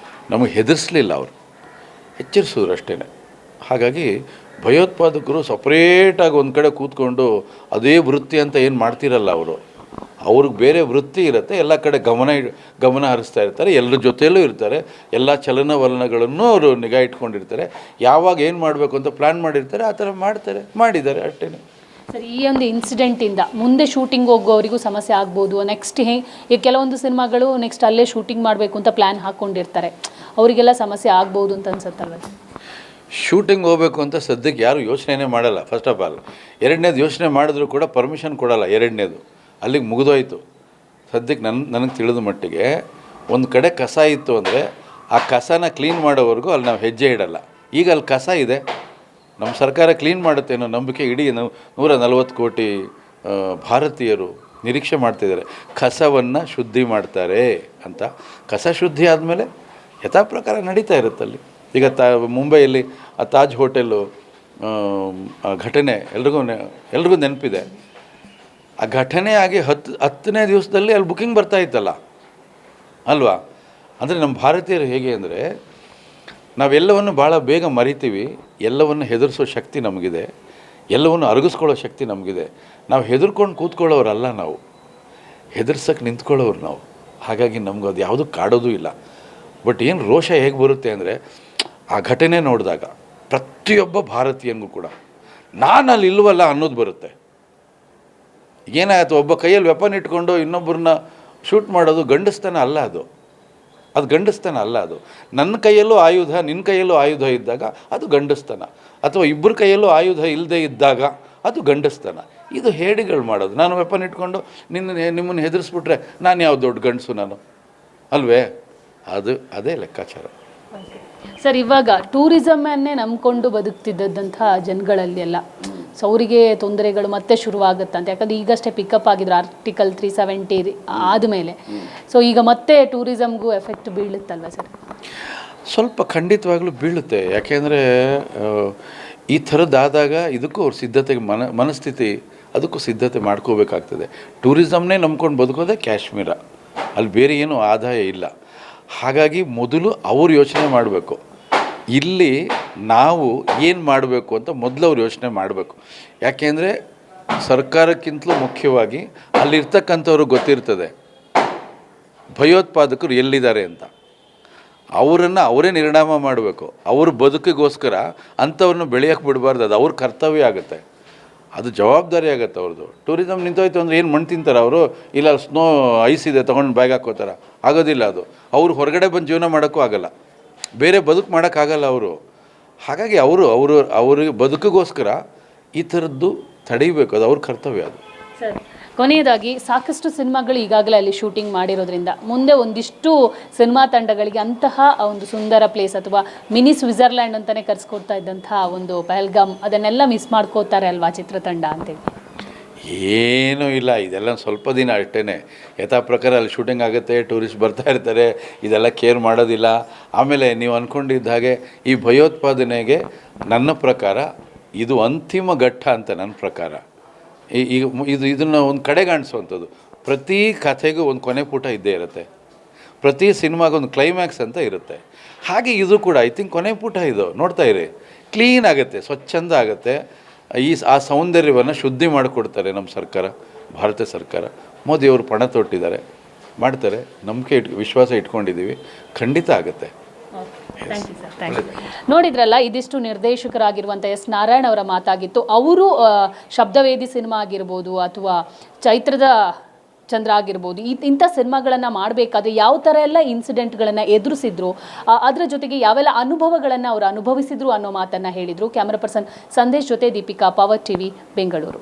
ನಮಗೆ ಹೆದರಿಸಲಿಲ್ಲ ಅವರು, ಎಚ್ಚರಿಸಿದ್ರು ಅಷ್ಟೇ. ಹಾಗಾಗಿ ಭಯೋತ್ಪಾದಕರು ಸಪ್ರೇಟಾಗಿ ಒಂದು ಕಡೆ ಕೂತ್ಕೊಂಡು ಅದೇ ವೃತ್ತಿ ಅಂತ ಏನು ಮಾಡ್ತಿರಲ್ಲ ಅವರು. ಅವ್ರಿಗೆ ಬೇರೆ ವೃತ್ತಿ ಇರುತ್ತೆ. ಎಲ್ಲ ಕಡೆ ಗಮನ ಹರಿಸ್ತಾ ಇರ್ತಾರೆ, ಎಲ್ಲರ ಜೊತೆಯಲ್ಲೂ ಇರ್ತಾರೆ. ಎಲ್ಲ ಚಲನವಲನಗಳನ್ನು ಅವರು ನಿಗಾ ಇಟ್ಕೊಂಡಿರ್ತಾರೆ. ಯಾವಾಗ ಏನು ಮಾಡಬೇಕು ಅಂತ ಪ್ಲ್ಯಾನ್ ಮಾಡಿರ್ತಾರೆ, ಆ ಥರ ಮಾಡಿದ್ದಾರೆ ಅಷ್ಟೇ. ಸರ್ ಈ ಒಂದು ಇನ್ಸಿಡೆಂಟಿಂದ ಮುಂದೆ ಶೂಟಿಂಗ್ ಹೋಗೋವರಿಗೂ ಸಮಸ್ಯೆ ಆಗ್ಬೋದು. ನೆಕ್ಸ್ಟ್ ಈಗ ಕೆಲವೊಂದು ಸಿನಿಮಾಗಳು ನೆಕ್ಸ್ಟ್ ಅಲ್ಲೇ ಶೂಟಿಂಗ್ ಮಾಡಬೇಕು ಅಂತ ಪ್ಲ್ಯಾನ್ ಹಾಕ್ಕೊಂಡಿರ್ತಾರೆ, ಅವರಿಗೆಲ್ಲ ಸಮಸ್ಯೆ ಆಗ್ಬೋದು ಅಂತ ಅನ್ಸುತ್ತಲ್ವ? ಶೂಟಿಂಗ್ ಹೋಗಬೇಕು ಅಂತ ಸದ್ಯಕ್ಕೆ ಯಾರು ಯೋಚನೆ ಮಾಡಲ್ಲ. ಫಸ್ಟ್ ಆಫ್ ಆಲ್ ಎರಡನೇದು ಯೋಚನೆ ಮಾಡಿದ್ರು ಕೂಡ ಪರ್ಮಿಷನ್ ಕೊಡಲ್ಲ. ಎರಡನೇದು ಅಲ್ಲಿಗೆ ಮುಗಿದೋಯ್ತು ಸದ್ಯಕ್ಕೆ. ನನಗೆ ತಿಳಿದ ಮಟ್ಟಿಗೆ ಒಂದು ಕಡೆ ಕಸ ಇತ್ತು ಅಂದರೆ ಆ ಕಸನ ಕ್ಲೀನ್ ಮಾಡೋವರೆಗೂ ಅಲ್ಲಿ ನಾವು ಹೆಜ್ಜೆ ಇಡಲ್ಲ. ಈಗ ಅಲ್ಲಿ ಕಸ ಇದೆ, ನಮ್ಮ ಸರ್ಕಾರ ಕ್ಲೀನ್ ಮಾಡುತ್ತೆ ಅನ್ನೋ ನಂಬಿಕೆ ಇಡೀ 140 ಕೋಟಿ ಭಾರತೀಯರು ನಿರೀಕ್ಷೆ ಮಾಡ್ತಿದ್ದಾರೆ. ಕಸವನ್ನು ಶುದ್ಧಿ ಮಾಡ್ತಾರೆ ಅಂತ. ಕಸ ಶುದ್ಧಿ ಆದಮೇಲೆ ಯಥಾ ಪ್ರಕಾರ ನಡೀತಾ ಇರುತ್ತಲ್ಲಿ. ಈಗ ಮುಂಬೈಯಲ್ಲಿ ಆ ತಾಜ್ ಹೋಟೆಲ್ಲು ಘಟನೆ ಎಲ್ರಿಗೂ ನೆನಪಿದೆ. ಆ ಘಟನೆ ಆಗಿ 10ನೇ ದಿವಸದಲ್ಲಿ ಅಲ್ಲಿ ಬುಕ್ಕಿಂಗ್ ಬರ್ತಾ ಇತ್ತಲ್ಲ ಅಲ್ವಾ? ಅಂದರೆ ನಮ್ಮ ಭಾರತೀಯರು ಹೇಗೆ ಅಂದರೆ, ನಾವೆಲ್ಲವನ್ನು ಭಾಳ ಬೇಗ ಮರಿತೀವಿ. ಎಲ್ಲವನ್ನು ಹೆದರಿಸೋ ಶಕ್ತಿ ನಮಗಿದೆ, ಎಲ್ಲವನ್ನು ಅರಗಿಸ್ಕೊಳ್ಳೋ ಶಕ್ತಿ ನಮಗಿದೆ. ನಾವು ಹೆದರ್ಕೊಂಡು ಕೂತ್ಕೊಳ್ಳೋರಲ್ಲ, ನಾವು ಹೆದರ್ಸೋಕ್ಕೆ ನಿಂತ್ಕೊಳ್ಳೋರು ನಾವು. ಹಾಗಾಗಿ ನಮ್ಗೆ ಅದು ಯಾವುದೂ ಕಾಡೋದು ಇಲ್ಲ. ಬಟ್ ಏನು ರೋಷ ಹೇಗೆ ಬರುತ್ತೆ ಅಂದರೆ, ಆ ಘಟನೆ ನೋಡಿದಾಗ ಪ್ರತಿಯೊಬ್ಬ ಭಾರತೀಯನಿಗೂ ಕೂಡ ನಾನು ಅಲ್ಲಿ ಇಲ್ವಲ್ಲ ಅನ್ನೋದು ಬರುತ್ತೆ. ಏನಾಯಿತು, ಒಬ್ಬ ಕೈಯಲ್ಲಿ ವೆಪನ್ ಇಟ್ಕೊಂಡು ಇನ್ನೊಬ್ಬರನ್ನ ಶೂಟ್ ಮಾಡೋದು ಗಂಡಸ್ತನ ಅಲ್ಲ ಅದು. ಅದು ಗಂಡಸ್ತನ ಅಲ್ಲ ಅದು. ನನ್ನ ಕೈಯಲ್ಲೂ ಆಯುಧ, ನಿನ್ನ ಕೈಯಲ್ಲೂ ಆಯುಧ ಇದ್ದಾಗ ಅದು ಗಂಡಸ್ತನ. ಅಥವಾ ಇಬ್ಬರ ಕೈಯಲ್ಲೂ ಆಯುಧ ಇಲ್ಲದೆ ಇದ್ದಾಗ ಅದು ಗಂಡಸ್ತನ. ಇದು ಹೇಡಿಗಳು ಮಾಡೋದು. ನಾನು ವೆಪನ್ ಇಟ್ಕೊಂಡು ನಿಮ್ಮನ್ನು ಹೆದರಿಸ್ಬಿಟ್ರೆ ನಾನು ಯಾವ ದೊಡ್ಡ ಗಂಡಸು ನಾನು ಅಲ್ವೇ? ಅದೇ ಲೆಕ್ಕಾಚಾರ. ಸರ್, ಇವಾಗ ಟೂರಿಸಮನ್ನೇ ನಂಬ್ಕೊಂಡು ಬದುಕ್ತಿದ್ದಂತಹ ಜನಗಳಲ್ಲಿ ಎಲ್ಲ ಸೊ ಅವರಿಗೆ ತೊಂದರೆಗಳು ಮತ್ತೆ ಶುರುವಾಗುತ್ತಂತೆ. ಯಾಕಂದರೆ ಈಗಷ್ಟೇ ಪಿಕಪ್ ಆಗಿದ್ರು ಆರ್ಟಿಕಲ್ 370 ಆದಮೇಲೆ. ಸೊ ಈಗ ಮತ್ತೆ ಟೂರಿಸಮ್ಗೂ ಎಫೆಕ್ಟ್ ಬೀಳುತ್ತಲ್ವ ಸರ್? ಸ್ವಲ್ಪ ಖಂಡಿತವಾಗ್ಲೂ ಬೀಳುತ್ತೆ. ಯಾಕೆಂದರೆ ಈ ಥರದ್ದಾದಾಗ ಇದಕ್ಕೂ ಅವ್ರ ಸಿದ್ಧತೆಗೆ ಮನಸ್ಥಿತಿ ಅದಕ್ಕೂ ಸಿದ್ಧತೆ ಮಾಡ್ಕೋಬೇಕಾಗ್ತದೆ. ಟೂರಿಸಮ್ನೇ ನಂಬ್ಕೊಂಡು ಬದುಕೋದೇ ಕಾಶ್ಮೀರ, ಅಲ್ಲಿ ಬೇರೆ ಏನೂ ಆದಾಯ ಇಲ್ಲ. ಹಾಗಾಗಿ ಮೊದಲು ಅವ್ರು ಯೋಚನೆ ಮಾಡಬೇಕು, ಇಲ್ಲಿ ನಾವು ಏನು ಮಾಡಬೇಕು ಅಂತ ಮೊದಲು ಅವ್ರು ಯೋಚನೆ ಮಾಡಬೇಕು. ಯಾಕೆಂದರೆ ಸರ್ಕಾರಕ್ಕಿಂತಲೂ ಮುಖ್ಯವಾಗಿ ಅಲ್ಲಿರ್ತಕ್ಕಂಥವ್ರಿಗೆ ಗೊತ್ತಿರ್ತದೆ ಭಯೋತ್ಪಾದಕರು ಎಲ್ಲಿದ್ದಾರೆ ಅಂತ. ಅವರನ್ನು ಅವರೇ ನಿರ್ಣಾಮ ಮಾಡಬೇಕು. ಅವ್ರ ಬದುಕಿಗೋಸ್ಕರ ಅಂಥವ್ರನ್ನ ಬೆಳೆಯೋಕ್ಕೆ ಬಿಡಬಾರ್ದು. ಅದು ಅವ್ರ ಕರ್ತವ್ಯ ಆಗುತ್ತೆ, ಅದು ಜವಾಬ್ದಾರಿ ಆಗುತ್ತೆ ಅವ್ರದ್ದು. ಟೂರಿಸಮ್ ನಿಂತೋಯ್ತು ಅಂದರೆ ಏನು ಮಣ್ಣು ತಿಂತಾರೆ ಅವರು? ಇಲ್ಲ ಸ್ನೋ ಐಸ್ ಇದೆ ತೊಗೊಂಡು ಬ್ಯಾಗ್ ಹಾಕೋತಾರೆ? ಆಗೋದಿಲ್ಲ. ಅದು ಅವ್ರು ಹೊರಗಡೆ ಬಂದು ಜೀವನ ಮಾಡೋಕ್ಕೂ ಆಗಲ್ಲ, ಬೇರೆ ಬದುಕು ಮಾಡೋಕ್ಕಾಗಲ್ಲ ಅವರು. ಹಾಗಾಗಿ ಅವ್ರಿಗೆ ಬದುಕಿಗೋಸ್ಕರ ಈ ಥರದ್ದು ತಡೀಬೇಕು, ಅದು ಅವ್ರ ಕರ್ತವ್ಯ. ಅದು ಸರ್, ಕೊನೆಯದಾಗಿ ಸಾಕಷ್ಟು ಸಿನಿಮಾಗಳು ಈಗಾಗಲೇ ಅಲ್ಲಿ ಶೂಟಿಂಗ್ ಮಾಡಿರೋದ್ರಿಂದ ಮುಂದೆ ಒಂದಿಷ್ಟು ಸಿನಿಮಾ ತಂಡಗಳಿಗೆ ಅಂತಹ ಒಂದು ಸುಂದರ ಪ್ಲೇಸ್ ಅಥವಾ ಮಿನಿ ಸ್ವಿಟ್ಜರ್ಲ್ಯಾಂಡ್ ಅಂತಲೇ ಕರೆಸ್ಕೊಡ್ತಾ ಇದ್ದಂತಹ ಒಂದು ಪಹಲ್ಗಾಮ್ ಅದನ್ನೆಲ್ಲ ಮಿಸ್ ಮಾಡ್ಕೋತಾರೆ ಅಲ್ವಾ ಚಿತ್ರತಂಡ ಅಂತೇಳಿ? ಏನೂ ಇಲ್ಲ, ಇದೆಲ್ಲ ಸ್ವಲ್ಪ ದಿನ ಅಷ್ಟೇ. ಯಥಾ ಪ್ರಕಾರ ಅಲ್ಲಿ ಶೂಟಿಂಗ್ ಆಗುತ್ತೆ, ಟೂರಿಸ್ಟ್ ಬರ್ತಾ ಇರ್ತಾರೆ, ಇದೆಲ್ಲ ಕೇರ್ ಮಾಡೋದಿಲ್ಲ. ಆಮೇಲೆ ನೀವು ಅಂದ್ಕೊಂಡಿದ್ದ ಹಾಗೆ ಈ ಭಯೋತ್ಪಾದನೆಗೆ ನನ್ನ ಪ್ರಕಾರ ಇದು ಅಂತಿಮ ಘಟ್ಟ ಅಂತ ನನ್ನ ಪ್ರಕಾರ. ಈಗ ಇದನ್ನು ಒಂದು ಕಡೆಗಾಣಿಸುವಂಥದ್ದು. ಪ್ರತಿ ಕಥೆಗೂ ಒಂದು ಕೊನೆ ಪುಟ ಇದ್ದೇ ಇರುತ್ತೆ, ಪ್ರತಿ ಸಿನಿಮಾಗೊಂದು ಕ್ಲೈಮ್ಯಾಕ್ಸ್ ಅಂತ ಇರುತ್ತೆ. ಹಾಗೆ ಇದು ಕೂಡ ಐ ಥಿಂಕ್ ಕೊನೆ ಪುಟ ಇದು. ನೋಡ್ತಾ ಇರಿ, ಕ್ಲೀನ್ ಆಗುತ್ತೆ, ಸ್ವಚ್ಛಂದ ಆಗುತ್ತೆ. ಆ ಸೌಂದರ್ಯವನ್ನು ಶುದ್ಧಿ ಮಾಡಿಕೊಡ್ತಾರೆ ನಮ್ಮ ಸರ್ಕಾರ, ಭಾರತ ಸರ್ಕಾರ. ಮೋದಿಯವರು ಪಣ ತೊಟ್ಟಿದ್ದಾರೆ, ಮಾಡ್ತಾರೆ. ನಂಬಿಕೆ ವಿಶ್ವಾಸ ಇಟ್ಕೊಂಡಿದ್ದೀವಿ, ಖಂಡಿತ ಆಗುತ್ತೆ. ನೋಡಿದ್ರಲ್ಲ, ಇದಿಷ್ಟು ನಿರ್ದೇಶಕರಾಗಿರುವಂಥ ಎಸ್ ನಾರಾಯಣ್ ಅವರ ಮಾತಾಗಿತ್ತು. ಅವರು ಶಬ್ದವೇದಿ ಸಿನಿಮಾ ಆಗಿರ್ಬೋದು ಅಥವಾ ಚೈತ್ರದ ಚಂದ್ರ ಆಗಿರ್ಬೋದು, ಇಂಥ ಸಿನಿಮಾಗಳನ್ನು ಮಾಡಬೇಕಾದ್ರೆ ಯಾವ ಥರ ಎಲ್ಲ ಇನ್ಸಿಡೆಂಟ್ಗಳನ್ನು ಎದುರಿಸಿದ್ರು, ಅದರ ಜೊತೆಗೆ ಯಾವೆಲ್ಲ ಅನುಭವಗಳನ್ನು ಅವರು ಅನುಭವಿಸಿದ್ರು ಅನ್ನೋ ಮಾತನ್ನು ಹೇಳಿದರು. ಕ್ಯಾಮರಾ ಪರ್ಸನ್ ಸಂದೇಶ್ ಜೊತೆ ದೀಪಿಕಾ, ಪವರ್ ಟಿವಿ, ಬೆಂಗಳೂರು.